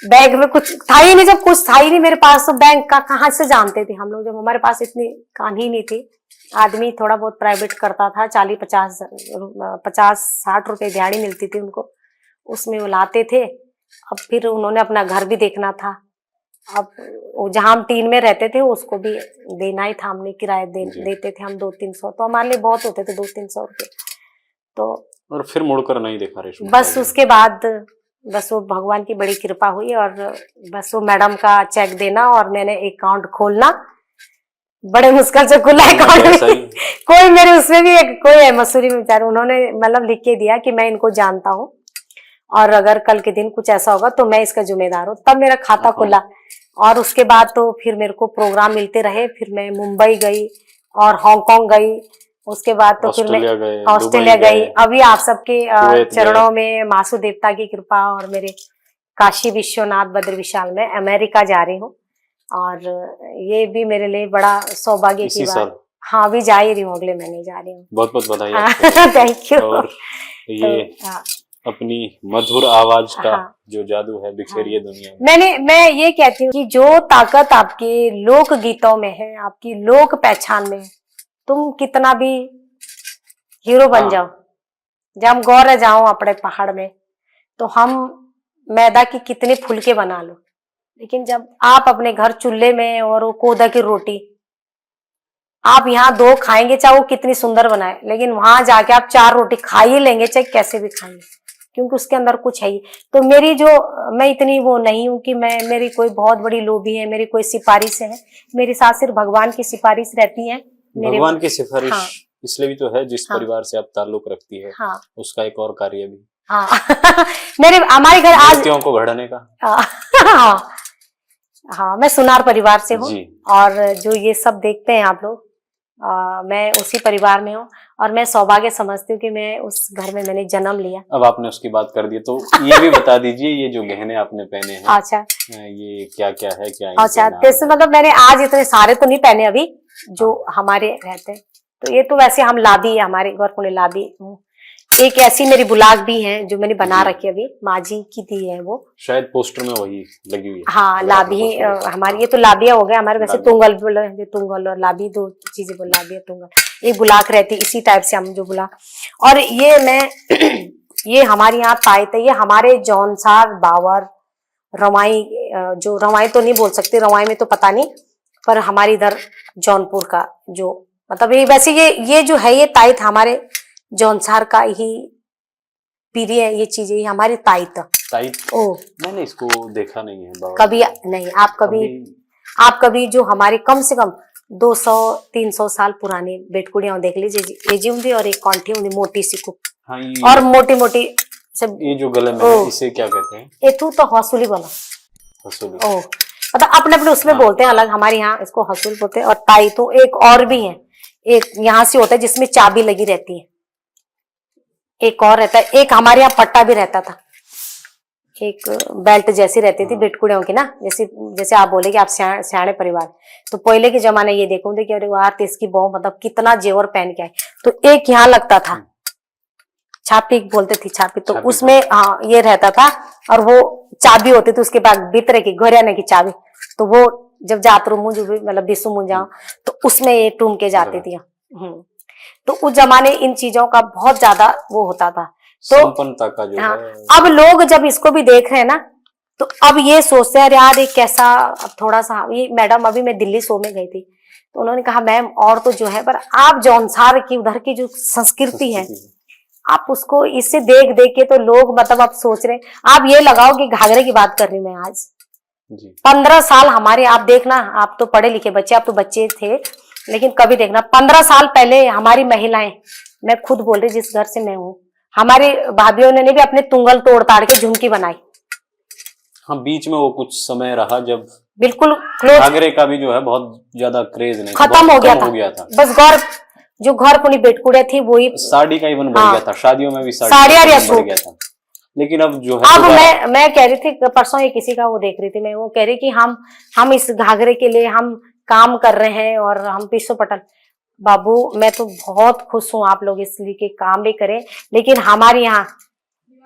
बैंक में कुछ था ही नहीं, जब कुछ था ही नहीं मेरे पास तो बैंक का कहाँ से जानते थे हम लोग, जब हमारे पास इतनी कान ही नहीं थी। आदमी थोड़ा बहुत प्राइवेट करता था, 40-50-60 रुपए दिहाड़ी मिलती थी उनको, उसमें वो लाते थे। अब फिर उन्होंने अपना घर भी देखना था, अब जहाँ हम टीन में रहते थे उसको भी देना ही था, हमने किराया देते थे हम 200-300, तो हमारे लिए बहुत होते थे 200-300 रुपए। तो और फिर मुड़कर नहीं देखा रेशमा। बस उसके बाद बस वो भगवान की बड़ी कृपा हुई, और बस वो मैडम का चेक देना और मैंने अकाउंट खोलना, बड़े मुश्किल से खुला अकाउंट। कोई मेरे उसमें भी एक कोई है मसूरी में बेचारे, उन्होंने मतलब लिख के दिया कि मैं इनको जानता हूँ और अगर कल के दिन कुछ ऐसा होगा तो मैं इसका जिम्मेदार हूँ, तब मेरा खाता खुला। और उसके बाद तो फिर मेरे को प्रोग्राम मिलते रहे, फिर मैं मुंबई गई और हांगकांग गई, उसके बाद तो फिर मैं ऑस्ट्रेलिया गई। अभी आप सबके चरणों में मासू देवता की कृपा और मेरे काशी विश्वनाथ बद्र विशाल में अमेरिका जा रही हूँ, और ये भी मेरे लिए बड़ा सौभाग्य की बात। हाँ अभी जा ही रही हूँ, अगले महीने जा रही हूँ। बहुत बहुत बधाई। Thank you. और ये अपनी मधुर आवाज का जो जादू है बिखेरिए दुनिया में। मैं ये कहती हूँ कि जो ताकत आपके लोक गीतों में है, आपकी लोक पहचान में, तुम कितना भी हीरो बन जाओ, जब हम गौर जाओ अपने पहाड़ में तो हम मैदा की कितने फुलके बना लो, लेकिन जब आप अपने घर चूल्हे में और वो कोदा की रोटी आप यहाँ 2 खाएंगे चाहे वो कितनी सुंदर बनाए, लेकिन वहां जाके आप 4 रोटी खा ही लेंगे चाहे कैसे भी खाएंगे, क्योंकि उसके अंदर कुछ है ही। तो मेरी जो, मैं इतनी वो नहीं हूँ कि मेरी कोई बहुत बड़ी लोभी है, मेरी कोई सिफारिश है। मेरे साथ सिर्फ भगवान की सिफारिश रहती है। भगवान की सिफारिश हाँ। इसलिए भी तो है, जिस हाँ। परिवार से आप ताल्लुक रखती है, हाँ। उसका एक और कार्य भी, हाँ हमारे घर आज मूर्तियों को गढ़ने का। हाँ, हाँ, मैं सुनार परिवार से हूँ, और जो ये सब देखते हैं आप लोग, मैं उसी परिवार में हूँ, और मैं सौभाग्य समझती हूँ कि मैं उस घर में मैंने जन्म लिया। अब आपने उसकी बात कर दी, तो ये भी बता दीजिए, ये जो गहने आपने पहने हैं, अच्छा, ये क्या क्या है, क्या अच्छा, जैसे मतलब मैंने आज इतने सारे तो नहीं पहने अभी, जो हमारे रहते हैं, तो ये तो वैसे हम लादी है, हमारे घर को लादी। एक ऐसी मेरी बुलाक भी है जो मैंने बना रखी है, अभी माँ जी की दी है वो, शायद पोस्टर में वही लगी हुई है। हाँ, लाभी हमारी, ये तो लाबिया हो गया हमारे, वैसे तुंगल बोले, तुंगल और लाभी 2 चीजें बोल, लाबिया तुंगल, एक बुलाक रहती, इसी टाइप से हम जो बुलाक। और ये मैं ये हमारे यहाँ तायत है, ये हमारे जौनसार, बावर, रवाई, जो रवाई तो नहीं बोल सकते, रवाई में तो पता नहीं, पर हमारे इधर जौनपुर का जो मतलब ये, वैसे ये जो है ये तायत हमारे जौनसार का ही पीरी है, ये चीजें ये हमारी तायत। ओ, मैंने इसको देखा नहीं है कभी नहीं। आप कभी जो हमारे कम से कम 200-300 साल पुरानी बेटकुड़ियां देख लीजिए, ये जी होंगी और एक कौंठी होंगी मोटी सी कुप, हाँ, और मोटी मोटी सब, ये जो गले में है, इसे क्या कहते हैं? एथू तो हसूली बोला, हसूली। ओ, मतलब अपने अपने उसमें बोलते हैं अलग, हमारे यहाँ इसको हसूल बोलते हैं। और ताई तो एक और भी है, एक यहाँ से होता है जिसमें चाबी लगी रहती है, एक और रहता है, एक हमारे यहाँ पट्टा भी रहता था, एक बेल्ट जैसी रहती थी बेटकुड़ियों की ना, जैसे आप बोले कि आप सियाणे परिवार, तो पहले के जमाने ये देखो कि अरे यार इसकी बहू मतलब कितना जेवर पहन के आए, तो एक यहाँ लगता था, छापी बोलते थी, छापी, तो उसमें हाँ ये रहता था, और वो चाबी होती थी उसके बाद भीतरे की घोरियाने की चाबी, तो वो जब जात रू मुझे मतलब बिसु मुझ जाओ तो उसमें ये टूम के जाती थी। तो उस जमाने इन चीजों का बहुत ज्यादा वो होता था। तो संपन्नता का जो हाँ, है, अब लोग जब इसको भी देख रहे हैं ना, तो अब ये सोचते हैं यार ये कैसा, अब थोड़ा सा ये मैडम, अभी मैं दिल्ली शो में गई थी, तो उन्होंने कहा मैम और तो जो है, पर आप जौनसार की उधर की जो संस्कृति है, आप उसको इससे देख देख के तो लोग मतलब अब सोच रहे, आप ये लगाओ कि घाघरे की बात कर रही मैं आज, 15 साल हमारे, आप देखना, आप तो पढ़े लिखे बच्चे, आप तो बच्चे थे, लेकिन कभी देखना 15 साल पहले हमारी महिलाएं, मैं खुद बोल रही जिस घर से मैं हूँ, हमारी भाभीयों ने भी अपने तुंगल तोड़ ताड़ के झुमकी बनाई। हाँ, बीच में वो कुछ समय रहा जब बिल्कुल क्लोज, घाघरे का भी जो है बहुत ज्यादा क्रेज नहीं, खत्म हो गया था। बस गौर जो घर पुनी बेटकुड़े थी वही, साड़ी का इवन बढ़ गया था, शादियों में भी साड़ियाँ बढ़ गया था, लेकिन अब जो है, अब मैं कह रही थी परसों, ये किसी का वो देख रही थी मैं, वो कह रही कि हम इस घाघरे के लिए हम काम कर रहे हैं और हम पीछो पटल। बाबू मैं तो बहुत खुश हूँ आप लोग इसलिए के काम भी करें, लेकिन हमारे यहाँ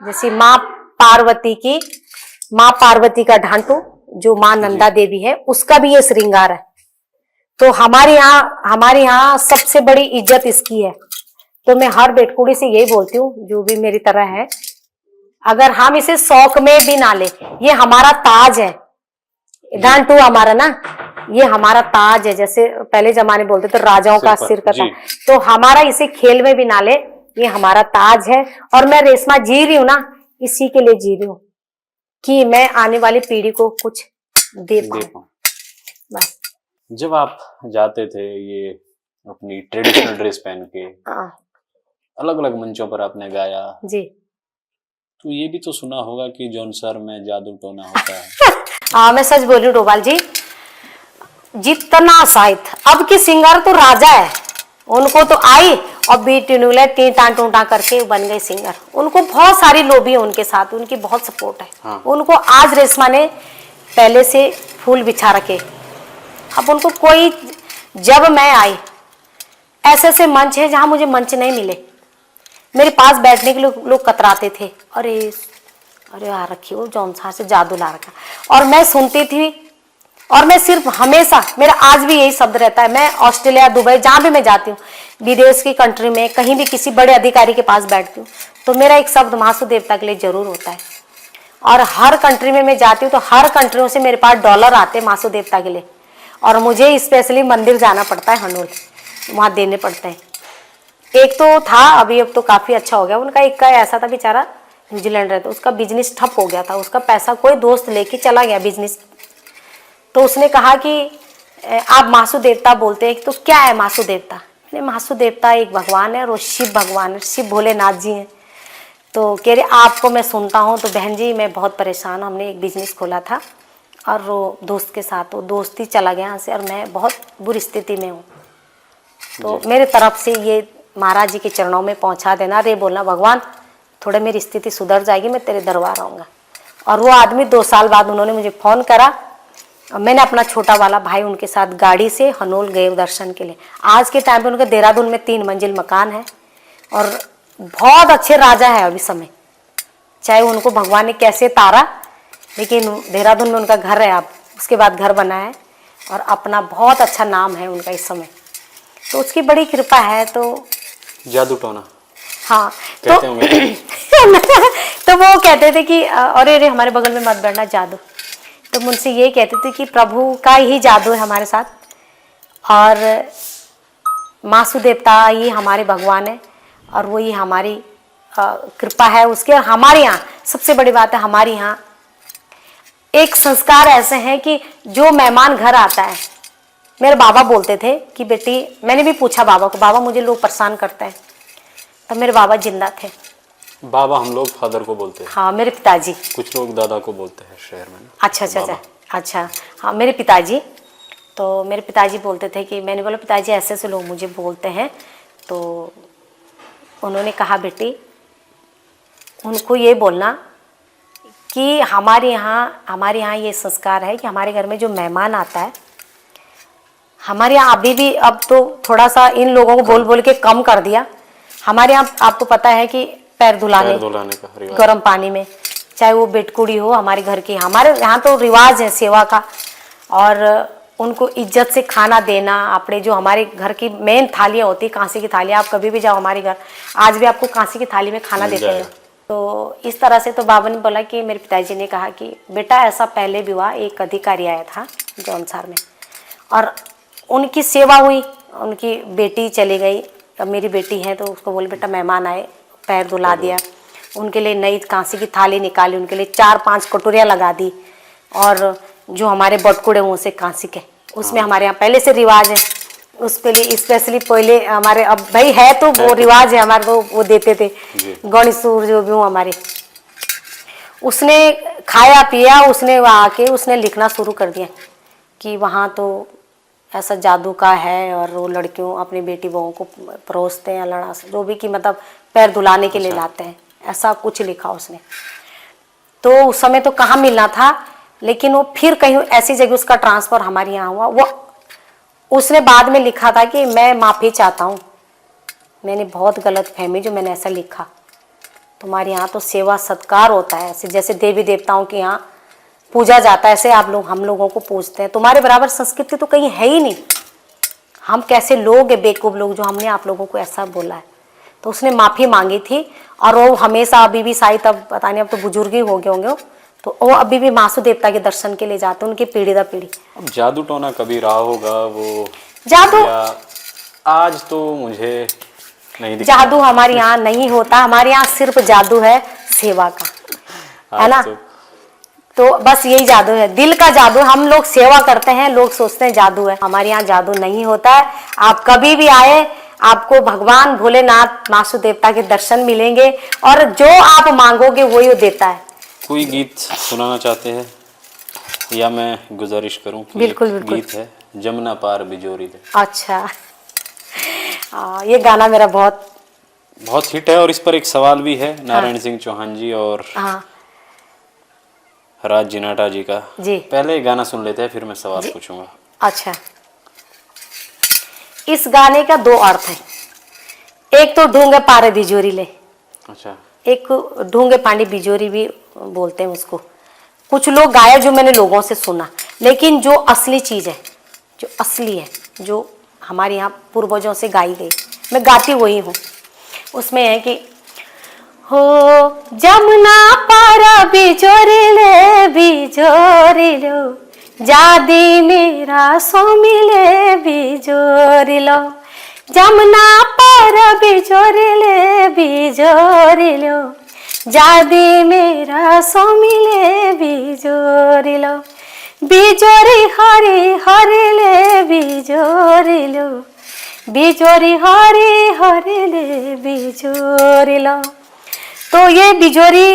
जैसे माँ पार्वती का ढांटू जो माँ नंदा देवी है, उसका भी ये श्रृंगार है। तो हमारे यहाँ सबसे बड़ी इज्जत इसकी है। तो मैं हर बेटकुड़ी से यही बोलती हूँ जो भी मेरी तरह है, अगर हम इसे शौक में भी ना ले, ये हमारा ताज है, ढांटू हमारा ना, ये हमारा ताज है। जैसे पहले जमाने बोलते तो राजाओं का सिर का ताज, तो हमारा इसे खेल में भी ना ले, ये हमारा ताज है। और मैं रेशमा जी रही हूँ ना, इसी के लिए जी रही हूँ कि मैं आने वाली पीढ़ी को कुछ दे पाऊं। बस जब आप जाते थे ये अपनी ट्रेडिशनल ड्रेस पहन के अलग अलग मंचों पर आपने गाया जी, तो ये भी तो सुना होगा कि जौनसर में जादू टोना होता है। मैं सच बोल रही हूँ डोभाल जी, जितना साहित्य अब की सिंगर तो राजा है, उनको तो आई और बीट टीटा टूटा करके बन गए सिंगर। उनको बहुत सारी लोबी है उनके साथ, उनकी बहुत सपोर्ट है। हाँ। उनको आज रेशमा ने पहले से फूल बिछा रखे। अब उनको कोई, जब मैं आई ऐसे ऐसे मंच है जहां मुझे मंच नहीं मिले, मेरे पास बैठने के लोग कतराते थे, अरे आ रखी वो जौनसार से जादू ला रखा। और मैं सुनती थी, और मैं सिर्फ हमेशा, मेरा आज भी यही शब्द रहता है, मैं ऑस्ट्रेलिया, दुबई, जहां भी मैं जाती हूँ, विदेश की कंट्री में कहीं भी किसी बड़े अधिकारी के पास बैठती हूँ, तो मेरा एक शब्द महासु देवता के लिए जरूर होता है। और हर कंट्री में मैं जाती हूँ तो हर कंट्रियों से मेरे पास डॉलर आते हैं महासु देवता के लिए, और मुझे स्पेशली मंदिर जाना पड़ता है हनोल। वहाँ देने पड़ते हैं। एक तो था, अभी अब तो काफ़ी अच्छा हो गया उनका। एक का ऐसा था बेचारा, न्यूजीलैंड रहता, उसका बिजनेस ठप हो गया था, उसका पैसा कोई दोस्त लेके चला गया बिजनेस। तो उसने कहा कि आप मासू देवता बोलते हैं, तो क्या है मासू देवता? मैंने मासू देवता एक भगवान है और वो शिव भगवान है, शिव भोलेनाथ जी हैं। तो कह रहे आपको मैं सुनता हूँ। तो बहन जी मैं बहुत परेशान हूँ, हमने एक बिजनेस खोला था और वो दोस्त के साथ, वो दोस्त ही चला गया यहाँ से और मैं बहुत बुरी स्थिति में हूँ। तो मेरे तरफ से ये महाराज जी के चरणों में पहुँचा देना, रे बोलना भगवान थोड़े मेरी स्थिति सुधर जाएगी, मैं तेरे दरबार आऊँगा। और वो आदमी 2 साल बाद उन्होंने मुझे फ़ोन करा और मैंने अपना छोटा वाला भाई उनके साथ गाड़ी से हनोल गए दर्शन के लिए। आज के टाइम पे उनके देहरादून में 3 मंजिल मकान है और बहुत अच्छे राजा है अभी समय, चाहे उनको भगवान ने कैसे तारा, लेकिन देहरादून में उनका घर है, अब उसके बाद घर बना है और अपना बहुत अच्छा नाम है उनका इस समय। तो उसकी बड़ी कृपा है। तो जादू टोना, हाँ, कहते होंगे। तो वो कहते थे कि अरे रे हमारे बगल में मत बैठना जादू। तो मुझसे ये कहते थे कि प्रभु का ही जादू है हमारे साथ और मासू देवता ही हमारे भगवान है और वही हमारी कृपा है उसके। हमारे यहाँ सबसे बड़ी बात है, हमारे यहाँ एक संस्कार ऐसे हैं कि जो मेहमान घर आता है, मेरे बाबा बोलते थे कि बेटी, मैंने भी पूछा बाबा को, बाबा मुझे लोग परेशान करते हैं, तब मेरे बाबा जिंदा थे। बाबा हम लोग फादर को बोलते हैं। हाँ, मेरे पिताजी। कुछ लोग दादा को बोलते हैं शहर में। अच्छा अच्छा अच्छा अच्छा। हाँ, मेरे पिताजी। तो मेरे पिताजी बोलते थे कि, मैंने बोला पिताजी ऐसे ऐसे लोग मुझे बोलते हैं। तो उन्होंने कहा बेटी उनको ये बोलना कि हमारे यहाँ ये संस्कार है कि हमारे घर में जो मेहमान आता है, हमारे यहाँ अभी भी, अब तो थोड़ा सा इन लोगों को बोल बोल के कम कर दिया। हमारे यहाँ आपको पता है कि पैर धुलाने का रिवाज, गर्म पानी में, चाहे वो बेटकुड़ी हो हमारे घर की, हमारे यहाँ तो रिवाज है सेवा का। और उनको इज्जत से खाना देना, अपने जो हमारे घर की मेन थालियाँ होती है, कांसी की थालियाँ, आप कभी भी जाओ हमारे घर आज भी आपको कांसी की थाली में खाना देते हैं। तो इस तरह से तो बाबा ने बोला कि, मेरे पिताजी ने कहा कि बेटा ऐसा पहले भी हुआ, एक अधिकारी आया था जौनसार में और उनकी सेवा हुई, उनकी बेटी चली गई, अब मेरी बेटी है तो उसको बोले बेटा मेहमान आए, पैर धुला दिया, उनके लिए नई कांसी की थाली निकाली, उनके लिए 4-5 कटोरियाँ लगा दी और जो हमारे बटकुड़े मुँह से कांसी के, उसमें हमारे यहाँ पहले से रिवाज है, उसके लिए स्पेशली पहले हमारे, अब भाई है तो वो रिवाज है हमारे, वो देते थे गणेशूर जो भी हूँ हमारे। उसने खाया पिया, उसने वहाँ आके उसने लिखना शुरू कर दिया कि वहाँ तो ऐसा जादू का है और वो लड़कियों अपनी बेटी बहू को परोसते हैं, लड़ा जो भी कि मतलब पैर धुलाने के लिए लाते हैं, ऐसा कुछ लिखा उसने। तो उस समय तो कहाँ मिलना था, लेकिन वो फिर कहीं ऐसी जगह उसका ट्रांसफर हमारे यहाँ हुआ। वो उसने बाद में लिखा था कि मैं माफ़ी चाहता हूँ, मैंने बहुत गलत फहमी जो मैंने ऐसा लिखा। तुम्हारे यहाँ तो सेवा सत्कार होता है, ऐसे जैसे देवी देवताओं के यहाँ पूजा जाता है, ऐसे आप लोग हम लोगों को पूजते हैं, तुम्हारे बराबर संस्कृति तो कहीं है ही नहीं। हम कैसे लोग हैं बेवकूफ़ लोग जो हमने आप लोगों को ऐसा बोला है। तो उसने माफ़ी मांगी थी और वो हमेशा अभी भी शायद, अब पता नहीं अब तो बुजुर्ग ही हो गए होंगे, तो वो अभी भी मासू देवता के दर्शन के लिए जाते हैं, उनकी पीढ़ी दर पीढ़ी। अब जादू टोना कभी रहा होगा वो जादू, आज तो मुझे नहीं दिखता। जादू हमारे यहाँ नहीं होता, हमारे यहाँ सिर्फ जादू है सेवा का, है ना। तो बस यही जादू है, दिल का जादू। हम लोग सेवा करते हैं, लोग सोचते हैं जादू है, हमारे यहाँ जादू नहीं होता है। आप कभी भी आए, आपको भगवान भोलेनाथ मासू देवता के दर्शन मिलेंगे और जो आप मांगोगे वही वो देता है। कोई गीत सुनाना चाहते हैं या मैं गुजारिश करूं कि बिल्कुल बिल्कुल। गीत है जमुना पार बिजोरी दे। अच्छा, ये गाना मेरा बहुत हिट है और इस पर एक सवाल भी है नारायण सिंह चौहान जी और राज जिनाटा जी का जी। पहले गाना सुन लेते हैं फिर मैं सवाल पूछूंगा। अच्छा, इस गाने का 2 अर्थ है, एक तो ढूंगे पारे बिजोरी ले, अच्छा, एक ढूंगे पानी बिजोरी भी बोलते हैं उसको। कुछ लोग गाए जो मैंने लोगों से सुना, लेकिन जो असली चीज है, जो असली है, जो हमारे यहाँ पूर्वजों से गाई गई, मैं गाती वही हूँ। उसमें है कि हो जमुना पारा बिजोरी लो, जादी मेरा सो मिले बिजोरी लो, जमुना पर बिजोरिलो जादी मेरा सोमिले बिजोरिलो बिजोरी हरी हरिले बिजोरिलो बिजोरी हरी हरिले बिजोरिलो। तो ये बिजोरी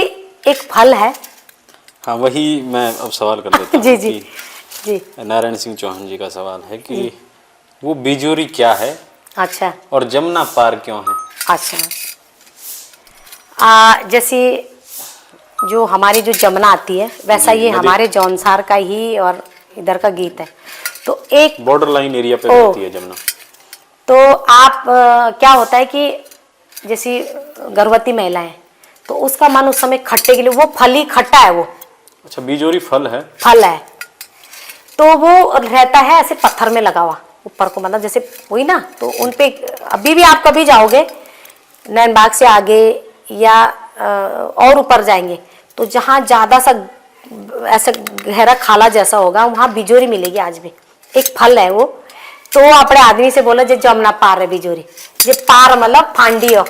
एक फल है। हाँ, वही मैं अब सवाल कर लेता हूँ जी जी कि जी। नारायण सिंह चौहान जी का सवाल है कि वो बिजोरी क्या है अच्छा और जमुना पार क्यों है? अच्छा। जैसे जो हमारी जो जमुना आती है वैसा जी, ये नदी। हमारे जौनसार का ही और इधर का गीत है। तो एक बॉर्डर लाइन एरिया पे ओ, बहती है जमुना। तो आप क्या होता है कि जैसी गर्भवती महिला है तो उसका मन उस समय खट्टे के लिए, वो फल ही खट्टा है वो। अच्छा, बिजोरी फल है। फल है तो वो रहता है ऐसे पत्थर में लगा हुआ ऊपर को, मतलब जैसे हुई ना, तो उन पे अभी भी आप कभी जाओगे नैन बाग से आगे या और ऊपर जाएंगे तो जहाँ ज्यादा सा ऐसा गहरा खाला जैसा होगा वहां बिजोरी मिलेगी आज भी। एक फल है वो। तो अपने आदमी से बोला जे जमुना पार है बिजोरी, जे पार मतलब फांडी हो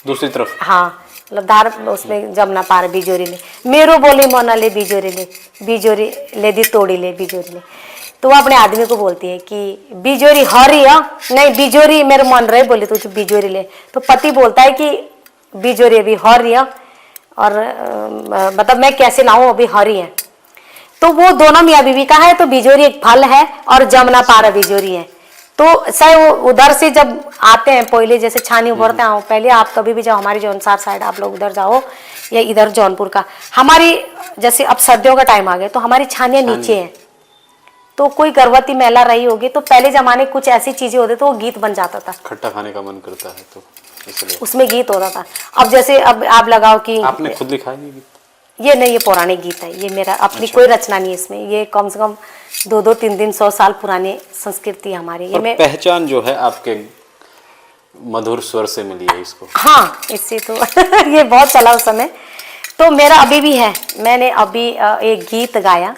दूसरी तरफ। हाँ, मतलब धार उसमें जमुना पार बिजोरी ले मेरो बोली मोना ले बिजोरी ले दी तोड़ी ले बिजोरी ले। तो वो अपने आदमी को बोलती है कि बिजोरी हरी है, नहीं बिजोरी मेरे मन रहे, बोले तो बिजोरी ले। तो पति बोलता है कि बिजोरी अभी हरी है और मतलब मैं कैसे लाऊं, अभी हरी है। तो वो दोनों मियाँ बीवी का है। तो बिजोरी एक फल है और जमुना पार बिजोरी है। तो सर वो उधर से जब आते हैं पहले जैसे छानी उभरते हैं, पहले आप कभी भी जाओ हमारी जौनसार साइड, आप लोग उधर जाओ या इधर जौनपुर का, हमारी जैसे अब सर्दियों का टाइम आ गया तो हमारी छानियाँ नीचे हैं। तो कोई गर्भवती महिला रही होगी तो पहले जमाने कुछ ऐसी चीजें होती तो वो गीत बन जाता था, खट्टा खाने का मन करता है तो इसलिए उसमें गीत होता था। अब जैसे अब आप लगाओ कि आपने खुद लिखा है ये गीत? ये नहीं, ये पौराणिक गीत है, ये मेरा अपनी कोई रचना नहीं है इसमें। ये कम से कम 2-2, 3-3, 100 साल पुरानी संस्कृति है हमारी। ये मैं पहचान जो है आपके मधुर स्वर से मिली है इसको। हाँ, इससे तो ये बहुत चला उस समय। तो मेरा अभी भी है, मैंने अभी एक गीत गाया,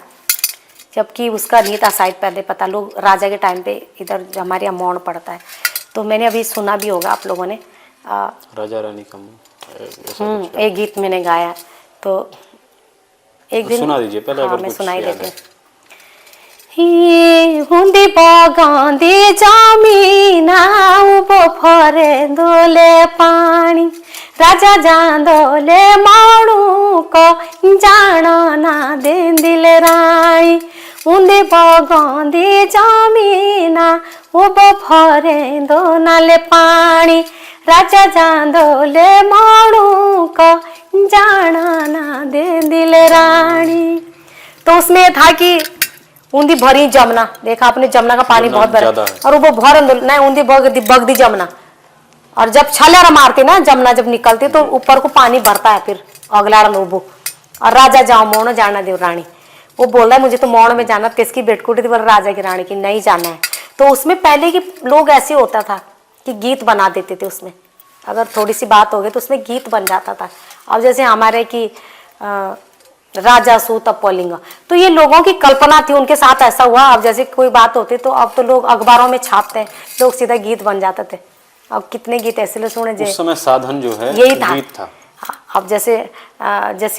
जबकि उसका नहीं था शायद पहले पता, लोग राजा के टाइम पे इधर हमारे यहाँ मौन पड़ता है, तो मैंने अभी सुना भी होगा आप लोगों ने। राजा रानी का एक गीत मैंने गाया। तो एक दिन सुना दीजिए पहले। हाँ, अगर मैं कुछ सुनाई याद देती है। हूँ। हुंदी बगांदी जमीना उबो फरे दोले पानी राजा जांदोले माणू को जानो ना देंदिल रानी। उंदी बगांदी जमीना उबो फरे दो नाले पानी राजा जांदोले माणू को जानो ना देंदिल रानी। तो उसमें था कि ऊंदी भरी जमुना, देखा आपने जमुना का पानी बहुत भरा और वो भर नहीं ऊंदी बगदी जमुना, और जब छलेरा मारती ना जमुना जब निकलती तो ऊपर को पानी भरता है फिर अगलाड़ में उबो। और राजा जाओ मोण जाना देव रानी, वो बोल रहा है मुझे तो मोण में जाना, किसकी बेटकुटी थी, राजा की रानी की नहीं जाना है। तो उसमें पहले के लोग ऐसे होता था कि गीत बना देते थे, उसमें अगर थोड़ी सी बात हो गई तो उसमें गीत बन जाता था। अब जैसे हमारे की राजा सूत पोलिंग, तो ये लोगों की कल्पना थी, उनके साथ ऐसा हुआ। अब जैसे कोई बात होती तो अब तो लोग अखबारों में छापते हैं, लोग सीधा गीत बन जाते थे। अब कितने गीत ऐसे सुने उस समय साधन जो है यही गीत था। अब जैसे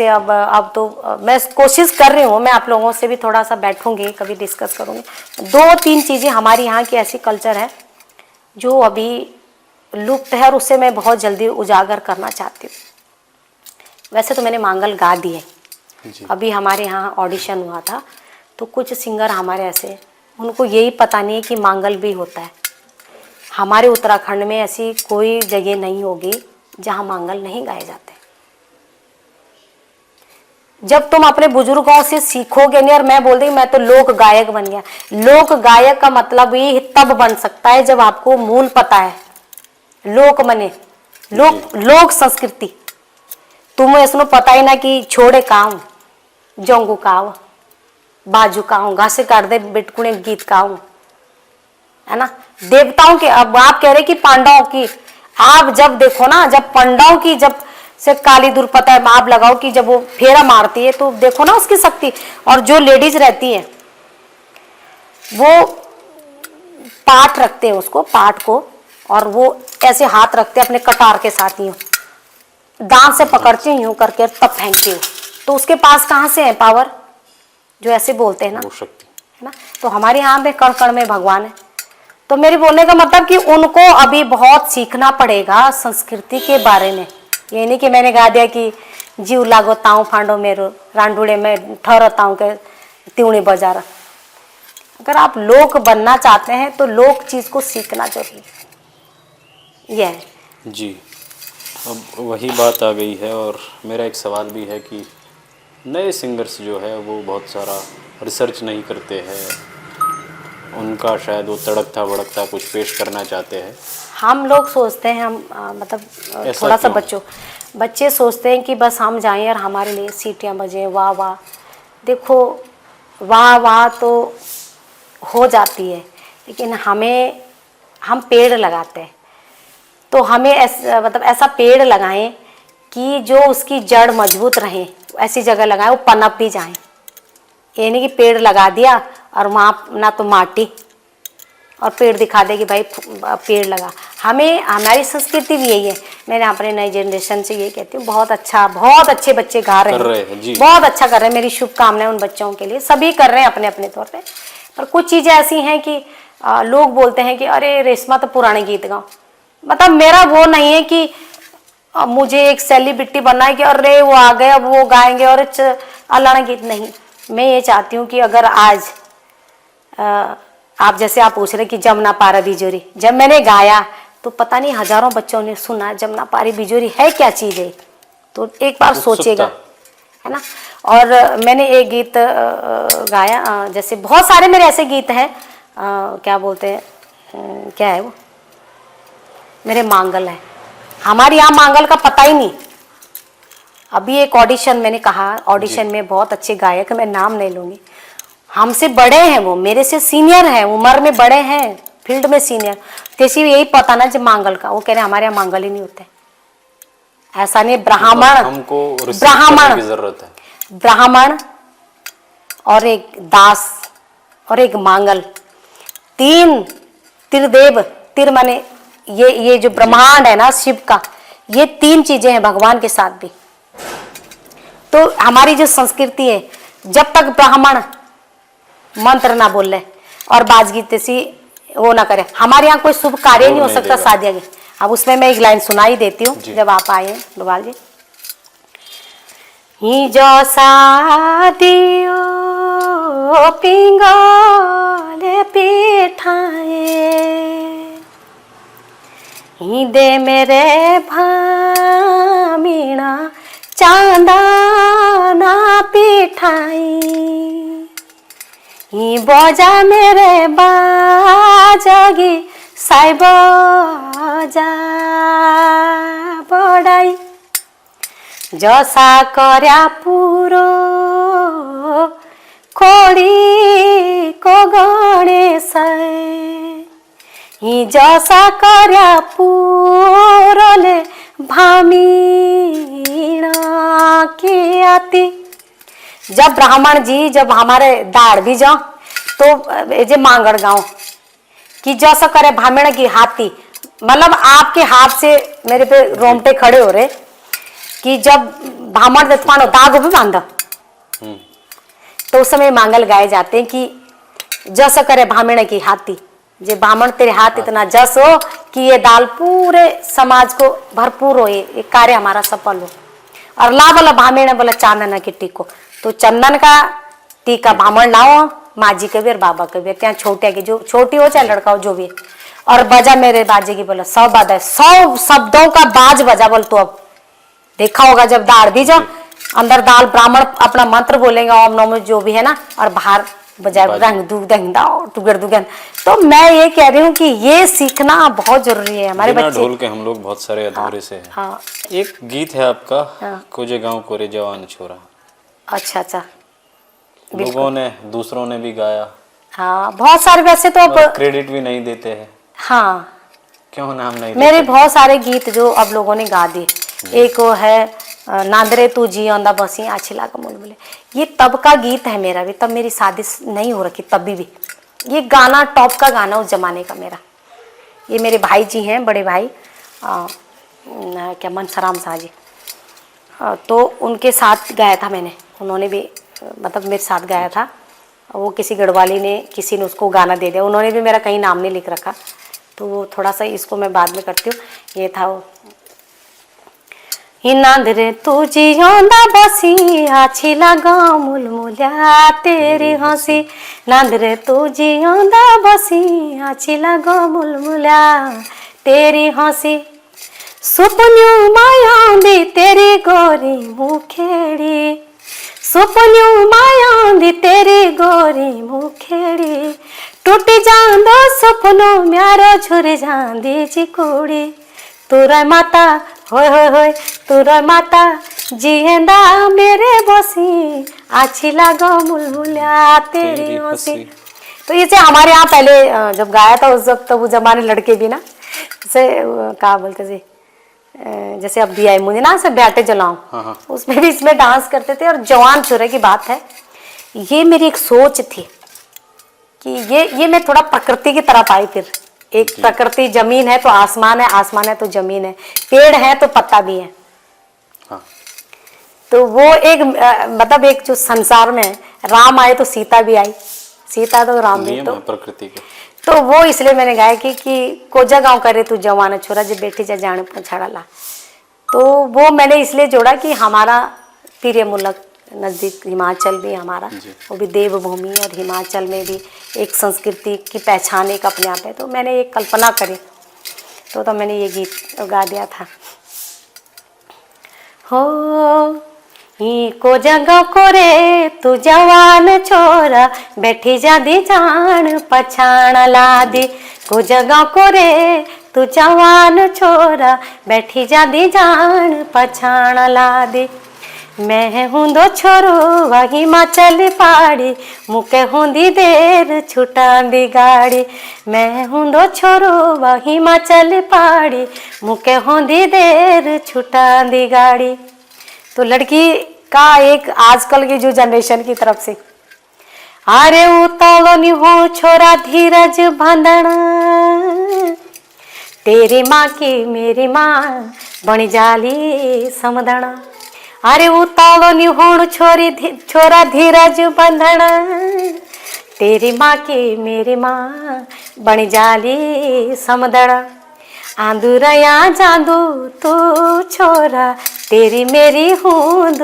अब तो मैं कोशिश कर रही हूँ, मैं आप लोगों से भी थोड़ा सा बैठूंगी, कभी डिस्कस करूंगी। 2-3 चीजें हमारी यहाँ की ऐसी कल्चर है जो अभी लुप्त है और उससे मैं बहुत जल्दी उजागर करना चाहती हूँ। वैसे तो मैंने मांगल गा दिए, अभी हमारे यहाँ ऑडिशन हुआ था तो कुछ सिंगर हमारे ऐसे, उनको यही पता नहीं है कि मांगल भी होता है। हमारे उत्तराखंड में ऐसी कोई जगह नहीं होगी जहाँ मांगल नहीं गाए जाते। जब तुम अपने बुजुर्गों से सीखोगे नहीं, और मैं बोल रही मैं तो लोक गायक बन गया। लोक गायक का मतलब ये तब बन सकता है जब आपको मूल पता है। लोक मने लोक संस्कृति, तुम्हें इसमें पता ही ना कि छोड़े काऊ जोंगू काऊ बाजू काऊ घासे काट दे बिटकुणे गीत काऊ, है ना। देवताओं के, अब आप कह रहे कि पांडवों की, आप जब देखो ना, जब पांडवों की जब से काली दुर्पता आप लगाओ कि जब वो फेरा मारती है तो देखो ना उसकी शक्ति। और जो लेडीज रहती है वो पाठ रखते हैं, उसको पाठ को, और वो ऐसे हाथ रखते अपने कटार के साथ यूं दांत से पकड़ती हूँ यूं करके और तब फेंकती हूँ। तो उसके पास कहाँ से है पावर, जो ऐसे बोलते हैं ना, वो शक्ति। है ना। तो हमारे यहाँ पे कण कण में भगवान है। तो मेरे बोलने का मतलब कि उनको अभी बहुत सीखना पड़ेगा संस्कृति के बारे में। ये नहीं कि मैंने गा दिया कि जीव लागो ताऊ फांडो मेरो रांडुड़े में ठहरताऊँ के त्यूणी बाजार। अगर आप लोक बनना चाहते हैं तो लोक चीज को सीखना जरूरी है। यह है जी, अब वही बात आ गई है। और मेरा एक सवाल भी है कि नए सिंगर्स जो है वो बहुत सारा रिसर्च नहीं करते हैं, उनका शायद वो तड़कता भड़कता कुछ पेश करना चाहते हैं। हम लोग सोचते हैं मतलब ऐसा थोड़ा सा क्यों? बच्चे सोचते हैं कि बस हम जाएं और हमारे लिए सीटियां बजें, वाह वाह। देखो वाह वाह तो हो जाती है, लेकिन हम पेड़ लगाते हैं तो हमें मतलब ऐसा पेड़ लगाएं कि जो उसकी जड़ मजबूत रहे, ऐसी जगह लगाएं वो पनप भी जाए। ये नहीं कि पेड़ लगा दिया और वहाँ ना तो माटी और पेड़ दिखा दे कि भाई पेड़ लगा। हमारी संस्कृति भी यही है। मैंने अपने नई जनरेशन से ये कहती हूँ, बहुत अच्छे बच्चे गा रहे हैं जी। बहुत अच्छा कर रहे हैं। मेरी शुभकामनाएं उन बच्चों के लिए। सभी कर रहे हैं अपने अपने तौर पे, पर कुछ चीज़ें ऐसी हैं कि लोग बोलते हैं कि अरे रेशमा तो पुराने गीत गाओ। मतलब मेरा वो नहीं है कि मुझे एक सेलिब्रिटी बनना है कि अरे वो आ गए अब वो गाएंगे और अलाना गीत नहीं। मैं ये चाहती हूँ कि अगर आज आप जैसे आप पूछ रहे कि जमुना पारा बिजोरी, जब मैंने गाया तो पता नहीं हजारों बच्चों ने सुना जमुना पारी बिजोरी है क्या चीज़ है, तो एक बार सोचेगा, है ना। और मैंने एक गीत गाया, जैसे बहुत सारे मेरे ऐसे गीत हैं, क्या बोलते हैं, क्या है वो, मेरे मांगल है। हमारे यहाँ मांगल का पता ही नहीं। अभी एक ऑडिशन, मैंने कहा ऑडिशन में बहुत अच्छे गायक, मैं नाम नहीं लूंगी, हमसे बड़े हैं, वो मेरे से सीनियर हैं, उम्र में बड़े हैं, फील्ड में सीनियर, किसी यही पता ना जब मांगल का, वो कह रहे हमारे यहाँ मांगल ही नहीं होते। ऐसा नहीं, ब्राह्मण, हमको ब्राह्मण की जरूरत है, ब्राह्मण और एक दास और एक मांगल, तीन त्रिदेव, तिर माने ये जो ब्रह्मांड है ना शिव का, ये तीन चीजें हैं भगवान के साथ भी। तो हमारी जो संस्कृति है, जब तक ब्राह्मण मंत्र ना बोल ले और बाजगीत सी वो ना करे, हमारे यहाँ कोई शुभ कार्य नहीं हो सकता शादी के। अब उसमें मैं एक लाइन सुनाई देती हूँ जब आप आए हैं डोभाल जी। ही जो शादियो पिंगले पिठाए, ही दे मेरे भामीना चांदाना पिठाई, ही बजा मेरे बाजगी साई बजा बड़ाई, जसा कर्या पुरो खोड़ी को गणेश, ही जसा कर्या पुरले भामीना की आती। जब ब्राह्मण जी, जब हमारे दाढ़ भी जाओ तो जे मांगड़ गाँव कि जैसा करे भामीण की हाथी, मतलब आपके हाथ से मेरे पे रोमटे खड़े हो रहे कि जब ब्राह्मण दत्वानो दाग भी बांधा तो उस समय मांगल गाए जाते हैं कि जैसा करे भामीण की हाथी, जे ब्राह्मण तेरे हाथ इतना जस हो कि ये दाल पूरे समाज को भरपूर हो, ये कार्य हमारा सफल हो। और ला बोला भामीण बोला चांदन की टीको, तो चंदन का टीका ब्राह्मण लाओ, माँ जी के भी और बाबा के भी, क्या छोटे की जो छोटी हो चाहे लड़का हो जो भी, और बजा मेरे बाजे की बोला 100 बाजा, 100 शब्दों का बाज बजा बोल। तो अब देखा होगा जब दाढ़ दी जाओ अंदर दाल, ब्राह्मण अपना मंत्र बोलेंगे ओम नमः जो भी है ना, और बाहर बजाय रंग दूध टुगड़ दुगन। तो मैं ये कह रही हूँ कि ये सीखना बहुत जरूरी है हमारे बच्चे। ढोल के हम लोग बहुत सारे अधूरे से हैं। हाँ। एक गीत है आपका, कोजे गाँव कोरे जवान छोरा। अच्छा अच्छा, लोगों ने, दूसरों ने भी गाया। हाँ बहुत सारे, वैसे तो अब क्रेडिट भी नहीं देते हैं। हाँ, क्यों नाम नहीं मेरे बहुत सारे गीत जो अब लोगों ने गा दिए। एक वो है नांदरे तू जी आंदा बसी आछिला का मूल बोले, ये तब का गीत है मेरा भी, तब मेरी शादी नहीं हो रखी तभी भी। ये गाना टॉप का गाना उस जमाने का मेरा, ये मेरे भाई जी हैं, बड़े भाई क्या मनसराम शाह जी। तो उनके साथ गाया था मैंने, उन्होंने भी मतलब मेरे साथ गाया था। वो किसी गढ़वाली ने, किसी ने उसको गाना दे दिया, उन्होंने भी मेरा कहीं नाम नहीं लिख रखा, तो वो थोड़ा सा इसको मैं बाद में करती हूँ। ये था वो, नांदरे तू जियोंदा बसी आछी लगा मुलमुला तेरी हंसी, नांदरे तू जियोंदा बसी आछी लगा मुलमुला तेरी हंसी, सुपन्यू मायांदी तेरी गोरी मुखेड़ी, सुपन्यू मायांदी तेरी गोरी मुखेड़ी, टूट जांदो सपनो म्यारो झुर जांदी जी कुड़ी, तुरा माता होय होय होय तुरा माता जिएंदा मेरे बसी आछी लागो मुलमुला तेरी हंसी। तो ये हमारे यहाँ पहले जब गाया था उस वक्त, तो वो जमाने लड़के भी ना जैसे क्या बोलते थे, जैसे अब दिया है मुझे ना से बैठे जलाऊं, उसमें भी इसमें डांस करते थे। और जवान छोरे की बात है, ये मेरी एक सोच थी कि ये मैं थोड़ा प्रकृति की तरफ आई। फिर एक प्रकृति, जमीन है तो आसमान है, आसमान है तो जमीन है, पेड़ है तो पत्ता भी है। हाँ। तो वो एक मतलब एक जो संसार में राम आए तो सीता भी आई, सीता तो राम भी, तो प्रकृति के। तो वो इसलिए मैंने गाया कि कोजा गाँव करे तू जवान छोरा जो बेटी जा जाने पछाड़ा ला। तो वो मैंने इसलिए जोड़ा कि हमारा प्रिय मुल्क नज़दीक हिमाचल भी हमारा, वो भी देवभूमि, और हिमाचल में भी एक संस्कृति की पहचान एक अपने आप है। तो मैंने एक कल्पना करी, तो मैंने ये गीत गा दिया था। हो को जगह कोरे तू जवान छोरा बैठी जादी जान पछाण ला दी, को जगह कोरे तू जवान छोरा बैठी जादी जान पछाण ला दी, मैं हुंदो छोरो वा हिमाचल पहाड़ी मुके हुंदी देर छुटांदी गाड़ी, मैं हुंदो छोरो वा हिमाचल पहाड़ी मुके हुंदी देर छुटांदी गाड़ी। तो लड़की का एक आजकल की जो जनरेशन की तरफ से, अरे उतावलो नी हो छोरा धीरज बांधना, तेरी माँ की मेरी माँ बनी जाली समझना, अरे उतावलो नी हो छोरा धीरज बंधना, तेरी माँ की मेरी माँ बनी जाली समझना, आंदूरया जादू तू छोरा तेरी मेरी हूंद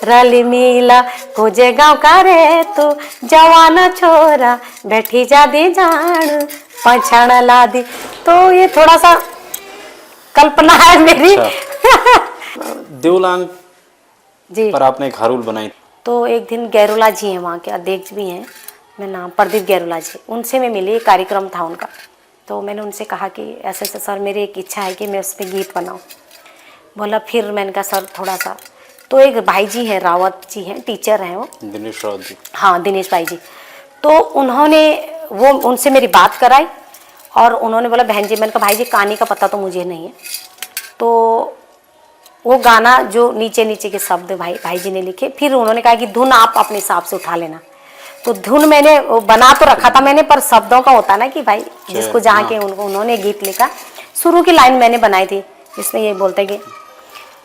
रली मिला, खोजे गाँव का रे तू जवान छोरा बैठी जादी जान पछाण ला दी। तो ये थोड़ा सा कल्पना है मेरी। देवलांग जी पर आपने एक हारूल बनाई। तो एक दिन गैरोला जी हैं, वहाँ के अध्यक्ष भी हैं, मैं नाम प्रदीप गैरोला जी, उनसे मैं मिली, कार्यक्रम था उनका। तो मैंने उनसे कहा कि ऐसे ऐसे सर मेरी एक इच्छा है कि मैं उस पर गीत बनाऊँ। बोला फिर मैंने कहा सर थोड़ा सा, तो एक भाई जी हैं, रावत जी हैं, टीचर हैं वो, दिनेश रावत जी। हाँ, दिनेश भाई जी। तो उन्होंने वो उनसे मेरी बात कराई, और उन्होंने बोला बहन जी, मैंने कहा भाई जी कहानी का पता तो मुझे नहीं है, तो वो गाना जो नीचे नीचे के शब्द भाई जी ने लिखे, फिर उन्होंने कहा कि धुन आप अपने हिसाब से उठा लेना। तो धुन मैंने बना तो रखा था मैंने, पर शब्दों का होता ना कि भाई जिसको जहाँ के उन्होंने गीत लिखा। शुरू की लाइन मैंने बनाई थी जिसमें ये बोलते कि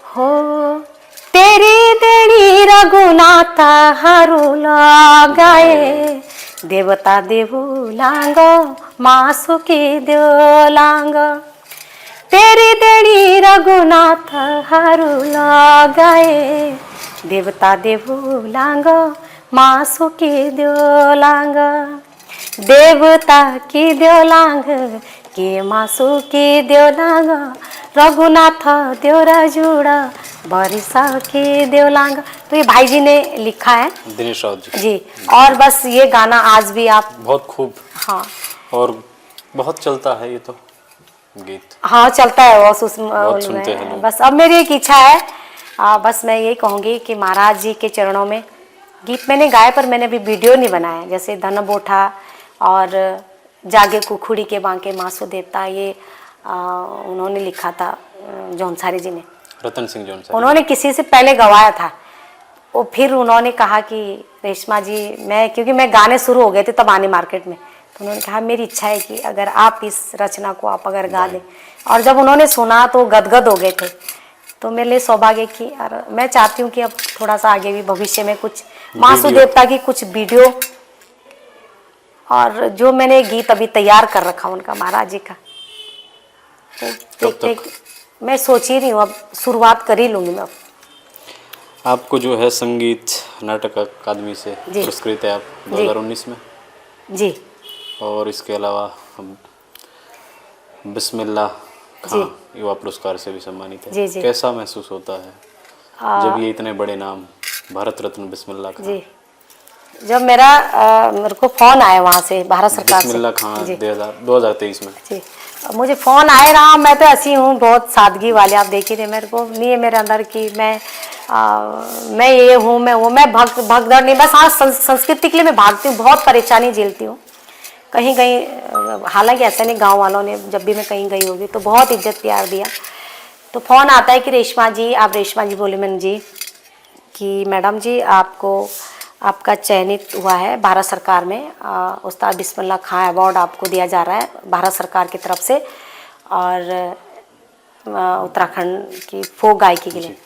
हो तेरी देनी रघुनाथा हारूला गाए, देवता देवू लांग मासु की देव लांग, तेरी देनी रघुनाथ हारूला गाए, देवता देवू लांग मासु की देव लांग, देवता की देव लांग के मासु की देव लांग, रघुनाथ देवरा जुड़ा बरिसा की देवलांग। तो ये भाई जी ने लिखा है, दिनेश रावत जी। और बस ये गाना आज भी आप बहुत खूब, हाँ, और बहुत चलता है ये तो गीत। हाँ चलता है, वो बहुत सुनते हैं लोग। बस अब मेरी एक इच्छा है, बस मैं यही कहूँगी कि महाराज जी के चरणों में गीत मैंने गाए, पर मैंने अभी वीडियो नहीं बनाया। जैसे धन बोठा और जागे कुखुड़ी के बांके मासो देवता, ये उन्होंने लिखा था जौनसारी जी ने, रतन सिंह जौनसारी। उन्होंने किसी से पहले गवाया था। वो फिर उन्होंने कहा कि रेशमा जी, मैं क्योंकि मैं गाने शुरू हो गए थे तब आने मार्केट में, तो उन्होंने कहा मेरी इच्छा है कि अगर आप इस रचना को आप अगर गा दें। और जब उन्होंने सुना तो गदगद हो गए थे। तो मेरे लिए सौभाग्य की, और मैं चाहती हूँ कि अब थोड़ा सा आगे भी भविष्य में कुछ महासु देवता की कुछ वीडियो, और जो मैंने गीत अभी तैयार कर रखा उनका महाराज जी का, तो मैं सोच ही रही हूँ, अब शुरुआत कर ही लूँगी मैं। आपको जो है संगीत नाटक अकादमी से पुरस्कृत है आप 2019 में जी। और इसके अलावा हम बिस्मिल्लाह खां युवा पुरस्कार से भी सम्मानित है। जी। कैसा महसूस होता है जब ये इतने बड़े नाम भारत रत्न बिस्मिल्लाह खां? जी, जब मेरे को फोन आया वहाँ से भारत सरकार से, बिस्मिल्लाह खां 2023 में जी, मुझे फोन आए रहा। मैं तो ऐसी हूँ बहुत सादगी वाले, आप देखिए थे, मेरे को नहीं है मेरे अंदर की मैं ये हूँ, मैं भगदड़ नहीं, बस हाँ संस्कृति के लिए मैं भागती हूँ, बहुत परेशानी झेलती हूँ कहीं कहीं। हालांकि ऐसा नहीं, गांव वालों ने जब भी मैं कहीं गई होगी तो बहुत इज्जत प्यार दिया। तो फ़ोन आता है कि रेशमा जी, आप रेशमा जी बोले मैंने जी कि मैडम जी आपका चयनित हुआ है भारत सरकार में, उस्ताद बिस्मिल्लाह खां अवार्ड आपको दिया जा रहा है भारत सरकार की तरफ से, और उत्तराखंड की फोक गायकी के लिए।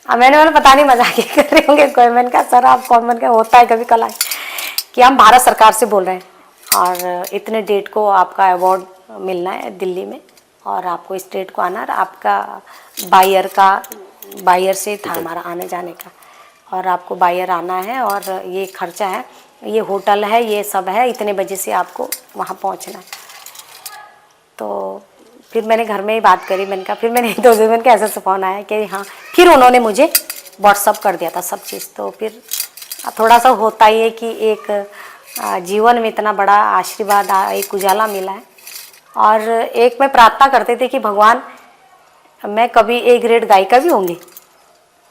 मैंने बोला पता नहीं मजाक ही कर रहे होंगे कोई। मैंने कहा सर आप कौन? मैंने कहा होता है कभी कल आए कि हम भारत सरकार से बोल रहे हैं और इतने डेट को आपका अवार्ड मिलना है दिल्ली में, और आपको इस डेट को आना, और आपका बायर से था हमारा आने जाने का, और आपको बायर आना है, और ये खर्चा है, ये होटल है, ये सब है, इतने बजे से आपको वहाँ पहुँचना है। तो फिर मैंने घर में ही बात करी, मैंने कहा, फिर मैंने 2 दिन में ऐसा से फ़ोन आया कि हाँ, फिर उन्होंने मुझे व्हाट्सअप कर दिया था सब चीज़। तो फिर थोड़ा सा होता ही है कि एक जीवन में इतना बड़ा आशीर्वाद, एक उजाला मिला है। और एक मैं प्रार्थना करती थी कि भगवान मैं कभी A ग्रेड गायिका भी होंगी,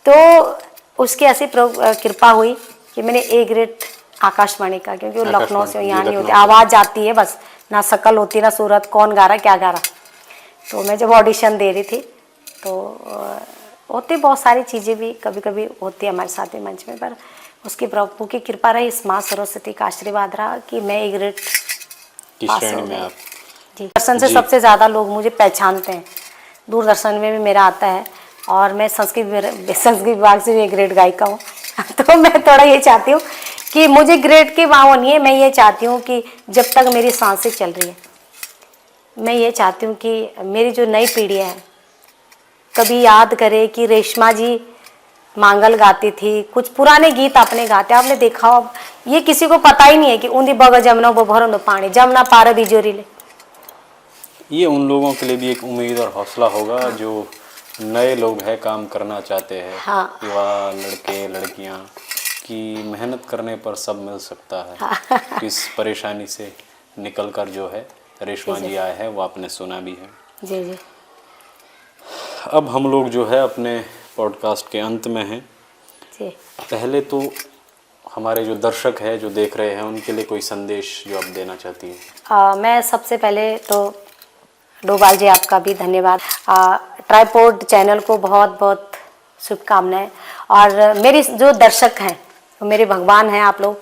तो उसकी ऐसी कृपा हुई कि मैंने A ग्रेड आकाशवाणी का, क्योंकि वो लखनऊ से यहाँ नहीं होती, आवाज़ जाती है बस, ना शकल होती ना सूरत, कौन गा रहा क्या गा रहा। तो मैं जब ऑडिशन दे रही थी तो होती बहुत सारी चीज़ें भी कभी कभी होती है हमारे साथ में मंच में, पर उसकी प्रभु की कृपा रही, इस माँ सरस्वती का आशीर्वाद रहा कि मैं A ग्रेड पास हो गई। जी, दूरदर्शन से सबसे ज़्यादा लोग मुझे पहचानते हैं, दूरदर्शन में भी मेरा आता है, और मैं संस्कृत विभाग से भी A ग्रेड गायिका हूँ। तो मैं थोड़ा ये चाहती हूँ कि मुझे ग्रेड की वाह नहीं है, मैं ये चाहती हूँ कि जब तक मेरी सांसें चल रही है, मैं ये चाहती हूँ कि मेरी जो नई पीढ़ी है कभी याद करे कि रेशमा जी मांगल गाती थी, कुछ पुराने गीत आपने गाते, आपने देखा हो, ये किसी को पता ही नहीं है कि ऊंधी बग जमुना वो भरो पानी जमुना पार बिजोरी ले। ये उन लोगों के लिए भी एक उम्मीद और हौसला होगा जो नए लोग हैं, काम करना चाहते हैं, युवा लड़के लड़कियां, कि मेहनत करने पर सब मिल सकता है। इस परेशानी से निकलकर जो है रेशमा जी आए हैं, वो आपने सुना भी है। जी जी। अब हम लोग जो है अपने पॉडकास्ट के अंत में हैं। जी। पहले तो हमारे जो दर्शक हैं जो देख रहे हैं उनके लिए कोई संदेश जो आप देना चाहती हैं? मैं सबसे पहले तो डोभाल जी आपका भी धन्यवाद, ट्राइपॉड चैनल को बहुत बहुत शुभकामनाएं, और मेरी जो दर्शक हैं वो मेरे भगवान हैं आप लोग,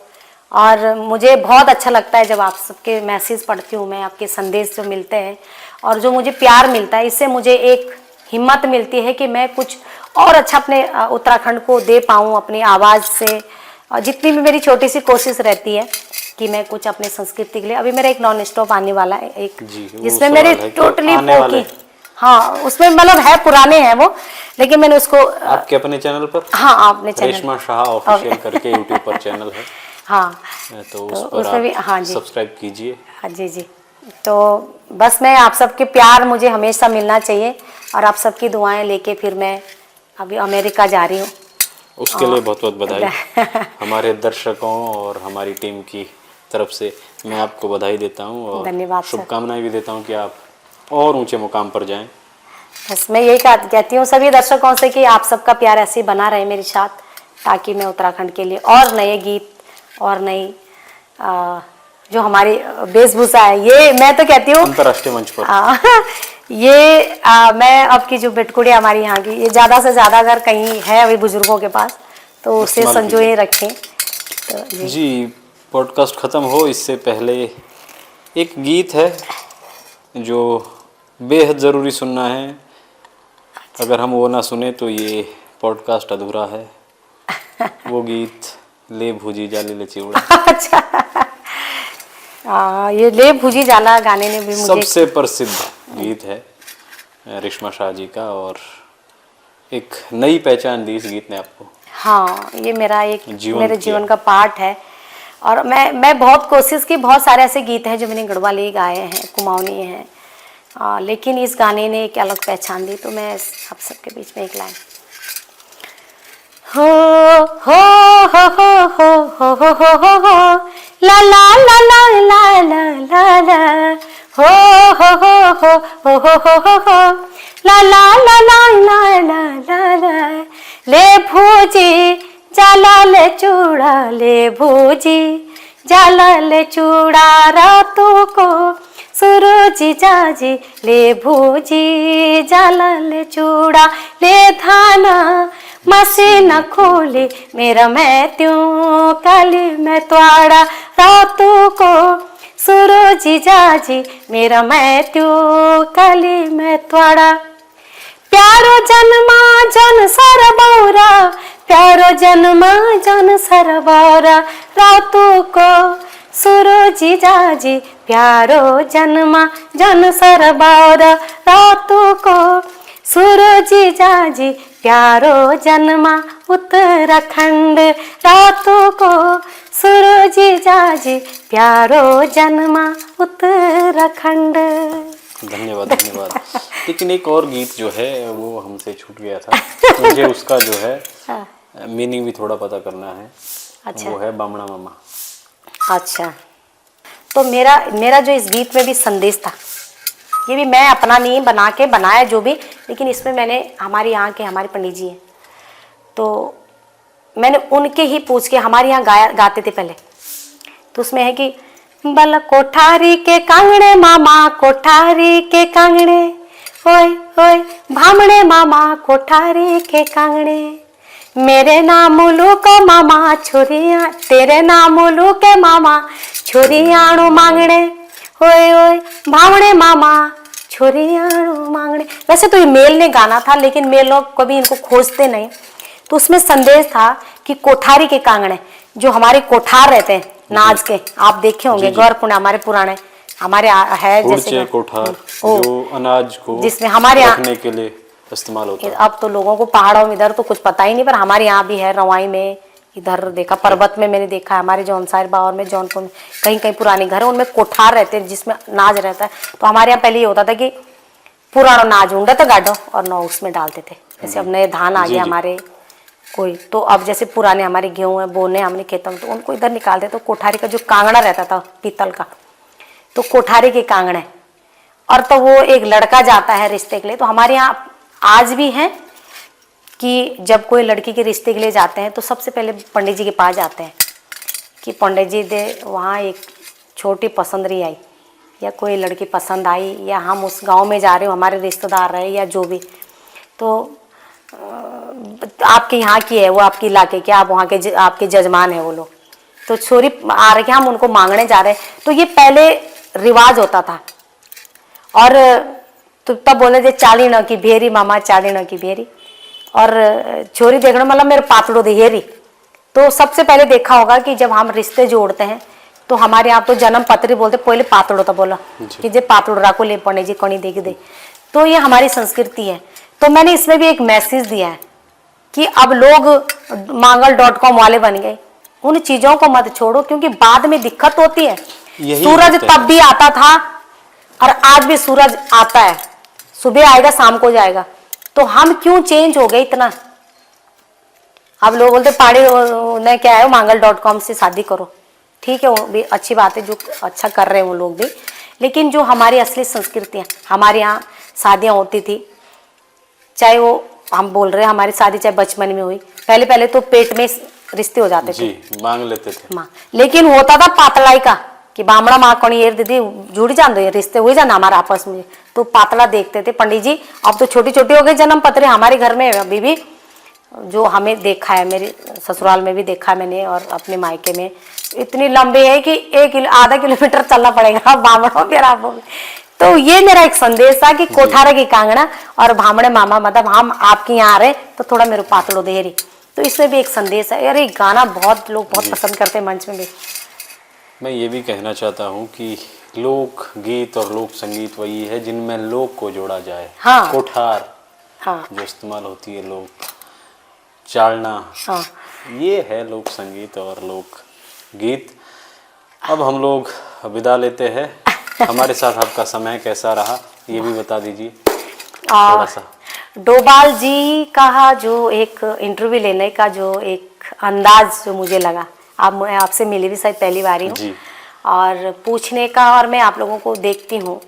और मुझे बहुत अच्छा लगता है जब आप सबके मैसेज पढ़ती हूँ मैं, आपके संदेश जो मिलते हैं और जो मुझे प्यार मिलता है, इससे मुझे एक हिम्मत मिलती है कि मैं कुछ और अच्छा अपने उत्तराखंड को दे पाऊँ अपनी आवाज़ से, और जितनी भी मेरी छोटी सी कोशिश रहती है कि मैं कुछ अपने संस्कृति के लिए। अभी मेरा एक नॉन स्टॉप आने वाला है एक, जिसमें मेरे टोटली फोकी, हाँ उसमें मतलब है पुराने हैं वो, लेकिन मैंने उसको आपके अपने चैनल पर, हाँ आपने चैनल रेशमा शाह ऑफिशियल करके यूट्यूब पर चैनल है, हाँ तो उस पर उसमें भी आप सब्सक्राइब कीजिए। हाँ जी जी। तो बस मैं आप सबके प्यार मुझे हमेशा मिलना चाहिए, और आप सबकी दुआएं लेके फिर मैं अभी अमेरिका जा रही हूँ। उसके लिए बहुत बहुत बधाई। हमारे दर्शकों और हमारी टीम की तरफ से मैं आपको बधाई देता हूँ और धन्यवाद, शुभकामनाएं भी देता हूँ कि आप और ऊंचे मुकाम पर जाएं। बस मैं यही कहती हूँ सभी दर्शकों से कि आप सबका प्यार ऐसे ही बना रहे मेरे साथ, ताकि मैं उत्तराखंड के लिए और नए गीत और नई जो हमारी वेशभूषा है, ये मैं तो कहती हूँ अंतर्राष्ट्रीय मंच पर ये मैं अब की जो बिटकुड़िया हमारी यहाँ की, ये ज़्यादा से ज़्यादा अगर कहीं है अभी बुजुर्गों के पास तो उसे संजोए रखें। तो जी पॉडकास्ट ख़त्म हो इससे पहले एक गीत है जो बेहद ज़रूरी सुनना है, अगर हम वो ना सुने तो ये पॉडकास्ट अधूरा है। वो गीत ले भूजी जाली ले चिवड़ा। अच्छा, ये ले भूजी जाला गाने ने भी मुझे सबसे प्रसिद्ध गीत है रेशमा शाह जी का, और एक नई पहचान दी इस गीत ने आपको। हाँ, ये मेरा एक जीवन मेरे की जीवन है। का पार्ट है। और मैं बहुत कोशिश की, बहुत सारे ऐसे गीत हैं जो मैंने गढ़वाली गाए हैं, कुमाऊनी हैं, लेकिन इस गाने ने एक अलग पहचान दी। तो मैं आप सबके बीच में एक लाइन, हो हो हो हो हो हो हो हो हो ला ला ला ला ला ला ला ला हो हो हो हो हो हो हो हो ला ला ला ला ला ला ला ले भूजी जाला ले चूड़ा, ले भूजी जाला ले चूड़ा रातों को सूरजी जाजी, ले भूजी जाला ले चूड़ा ले धाना मसीन खोली मेरा मैं त्यों काली मैं त्वाड़ा रातों को सूरजी जाजी मेरा मैं त्यों काली मैं त्वाड़ा प्यारो जन्मा जन सरबौरा, प्यारो जन्मा जन सरबौरा रातों को सूरजी जाजी प्यारो जन्मा जन सरबौरा रातों को सूरजी जाजी प्यारो जन्मा उत्तराखंड रातों को सूरजी जाजी प्यारो जन्मा उत्तराखंड। धन्यवाद धन्यवाद। लेकिन एक और गीत जो है वो हमसे छूट गया था, मुझे उसका जो है मीनिंग भी थोड़ा पता करना है। अच्छा, वो है बामणा मामा। अच्छा, तो मेरा जो इस गीत में भी संदेश था, ये भी मैं अपना नहीं बना के बनाया जो भी, लेकिन इसमें मैंने हमारे यहाँ के हमारे पंडित जी हैं, तो मैंने उनके ही पूछ के, हमारे यहाँ गाते थे पहले, तो उसमें है कि बल कोठारी के कांगड़े मामा, कोठारी के कांगड़े, ओए ओए भामड़े मामा कोठारी के कांगड़े, मेरे नाम उलू को मामा छोरिया, तेरे नाम उलू के मामा छोरियाणु मांगड़े, ओए ओए भावड़े मामा छोरियाणु मांगड़े। वैसे तो ये मेल ने गाना था, लेकिन मेल लोग कभी इनको खोजते नहीं, तो उसमें संदेश था कि कोठारी के कांगड़े, जो हमारे कोठार रहते हैं नाज के, आप देखे होंगे गौर हमारे पुराने हमारे है जैसे कोठार जो अनाज को जिसमें हमारे रखने के लिए इस्तेमाल होता है। अब तो लोगों को पहाड़ों में इधर तो कुछ पता ही नहीं, पर हमारे यहाँ भी है, रवाई में, इधर देखा, पर्वत में मैंने देखा है, हमारे जौनसार बावर में, जौनपुर में, कहीं कहीं पुराने घर है, उनमें कोठार रहते हैं जिसमें अनाज रहता है। तो हमारे यहाँ पहले ये होता था कि पुराना अनाज ऊंडा था गाढ़ो और नौ उसमें डालते थे। जैसे अब नए धान आ गए हमारे कोई, तो अब जैसे पुराने हमारे गेहूँ है बोने हमने खेतों में, तो उनको इधर निकालते। तो कोठारी का जो कांगड़ा रहता था पीतल का, तो कोठारी के कांगड़े, और तो वो एक लड़का जाता है रिश्ते के लिए। तो हमारे यहाँ आज भी है कि जब कोई लड़की के रिश्ते के लिए जाते हैं तो सबसे पहले पंडित जी के पास जाते हैं कि पंडित जी दे वहाँ एक छोटी पसंद रही आई, या कोई लड़की पसंद आई, या हम उस गांव में जा रहे हो, हमारे रिश्तेदार रहे या जो भी, तो आपके यहाँ की है वो, आपके इलाके के, आप वहाँ के आपके जजमान है वो लोग, तो छोरी आ रहे कि हम उनको मांगने जा रहे हैं। तो ये पहले रिवाज होता था। और तो तब बोले थे चाली न की भेरी मामा, चाली न की भेरी, और छोरी देखने मतलब मेरे पातड़ो देहेरी। तो सबसे पहले देखा होगा कि जब हम रिश्ते जोड़ते हैं तो हमारे यहाँ तो जन्म पत्री बोलते, पहले पातड़ो तो बोला कि जे पातड़ो राको ले पड़े जी कणी देगी दे। तो ये हमारी संस्कृति है। तो मैंने इसमें भी एक मैसेज दिया है कि अब लोग mangal.com वाले बन गए, उन चीजों को मत छोड़ो, क्योंकि बाद में दिक्कत होती है। सूरज तब भी आता था और आज भी सूरज आता है, सुबह आएगा शाम को जाएगा, तो हम क्यों चेंज हो गए इतना। अब लोग बोलते पाड़ी ने क्या है mangal.com से शादी करो, ठीक है वो भी अच्छी बात है, जो अच्छा कर रहे हैं वो लोग भी, लेकिन जो हमारी असली संस्कृतियाँ, हमारे यहाँ शादियाँ होती थी, चाहे वो हम बोल रहे हैं हमारी शादी चाहे बचपन में हुई, पहले पहले तो पेट में रिश्ते हो जाते थे, मांग लेते थे माँ, लेकिन होता था पातलाई का कि बामड़ा माँ कौन ये दीदी जुड़ जान दो, रिश्ते हुए जाना हमारा आपस में, तो पातला देखते थे पंडित जी। अब तो छोटी छोटी हो गई जन्म पत्र हमारे घर में अभी भी, जो हमें देखा है, मेरे ससुराल में भी देखा है मैंने और अपने मायके में, इतनी लंबी है कि आधा किलोमीटर चलना पड़ेगा बामणों के राबों में। तो ये मेरा एक संदेश था कि कोठारे की कांगड़ा और भामड़े मामा, मतलब हम आपके यहाँ आ रहे तो थोड़ा मेरे पातड़ो देहरी, तो इसमें भी एक संदेश है। अरे गाना बहुत लोग बहुत पसंद करते हैं मंच में भी। मैं ये भी कहना चाहता हूँ कि लोक गीत और लोक संगीत वही है जिनमें लोक को जोड़ा जाए। हाँ। कोठार हाँ जो इस्तेमाल होती है, लोक चालना, हाँ ये है लोक संगीत और लोक गीत। अब हम लोग विदा लेते हैं। हमारे साथ आपका समय कैसा रहा ये भी बता दीजिए थोड़ा सा। डोभाल जी का जो एक इंटरव्यू लेने का जो एक अंदाज जो मुझे लगा, मैं आपसे मिली भी शायद पहली बार ही हूँ, और पूछने का, और मैं आप लोगों को देखती हूँ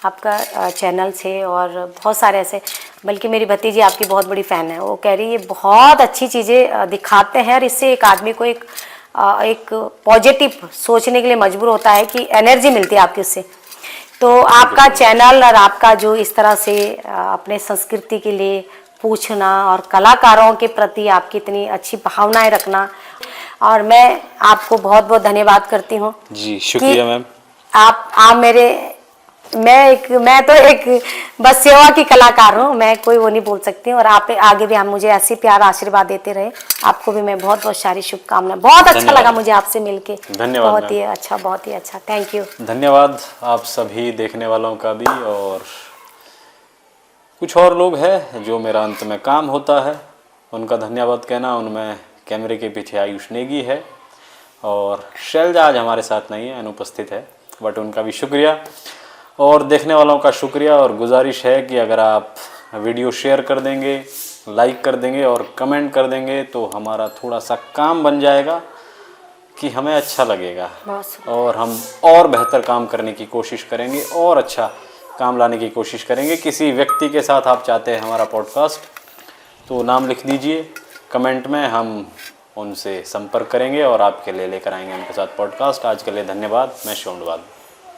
आपका चैनल से, और बहुत सारे ऐसे, बल्कि मेरी भतीजी आपकी बहुत बड़ी फ़ैन है, वो कह रही है बहुत अच्छी चीज़ें दिखाते हैं, और इससे एक आदमी को एक पॉजिटिव सोचने के लिए मजबूर होता है कि एनर्जी मिलती है आपकी उससे। तो आपका चैनल और आपका जो इस तरह से अपने संस्कृति के लिए पूछना और कलाकारों के प्रति आपकी इतनी अच्छी भावनाएं रखना, और मैं आपको बहुत बहुत धन्यवाद करती हूँ। जी शुक्रिया मैम। आप मेरे, मैं तो एक बस सेवा की कलाकार हूँ, मैं कोई वो नहीं बोल सकती हूँ, और आप आगे भी आप मुझे ऐसे प्यार आशीर्वाद देते रहे। आपको भी मैं बहुत बहुत सारी शुभकामनाएं। बहुत अच्छा लगा मुझे आपसे मिलके। धन्यवाद। बहुत ही अच्छा, थैंक यू। धन्यवाद आप सभी देखने वालों का भी। और कुछ और लोग हैं जो मेरा अंत में काम होता है, उनका धन्यवाद कहना। उनमें कैमरे के पीछे आयुष नेगी है और शैलजा आज हमारे साथ नहीं है, अनुपस्थित है, बट उनका भी शुक्रिया और देखने वालों का शुक्रिया। और गुजारिश है कि अगर आप वीडियो शेयर कर देंगे, लाइक कर देंगे और कमेंट कर देंगे तो हमारा थोड़ा सा काम बन जाएगा कि हमें अच्छा लगेगा, और हम और बेहतर काम करने की कोशिश करेंगे और अच्छा काम लाने की कोशिश करेंगे। किसी व्यक्ति के साथ आप चाहते हैं हमारा पॉडकास्ट तो नाम लिख दीजिए कमेंट में, हम उनसे संपर्क करेंगे और आपके लिए लेकर आएंगे उनके साथ पॉडकास्ट। आज के लिए धन्यवाद। मैं शिवम डोभाल।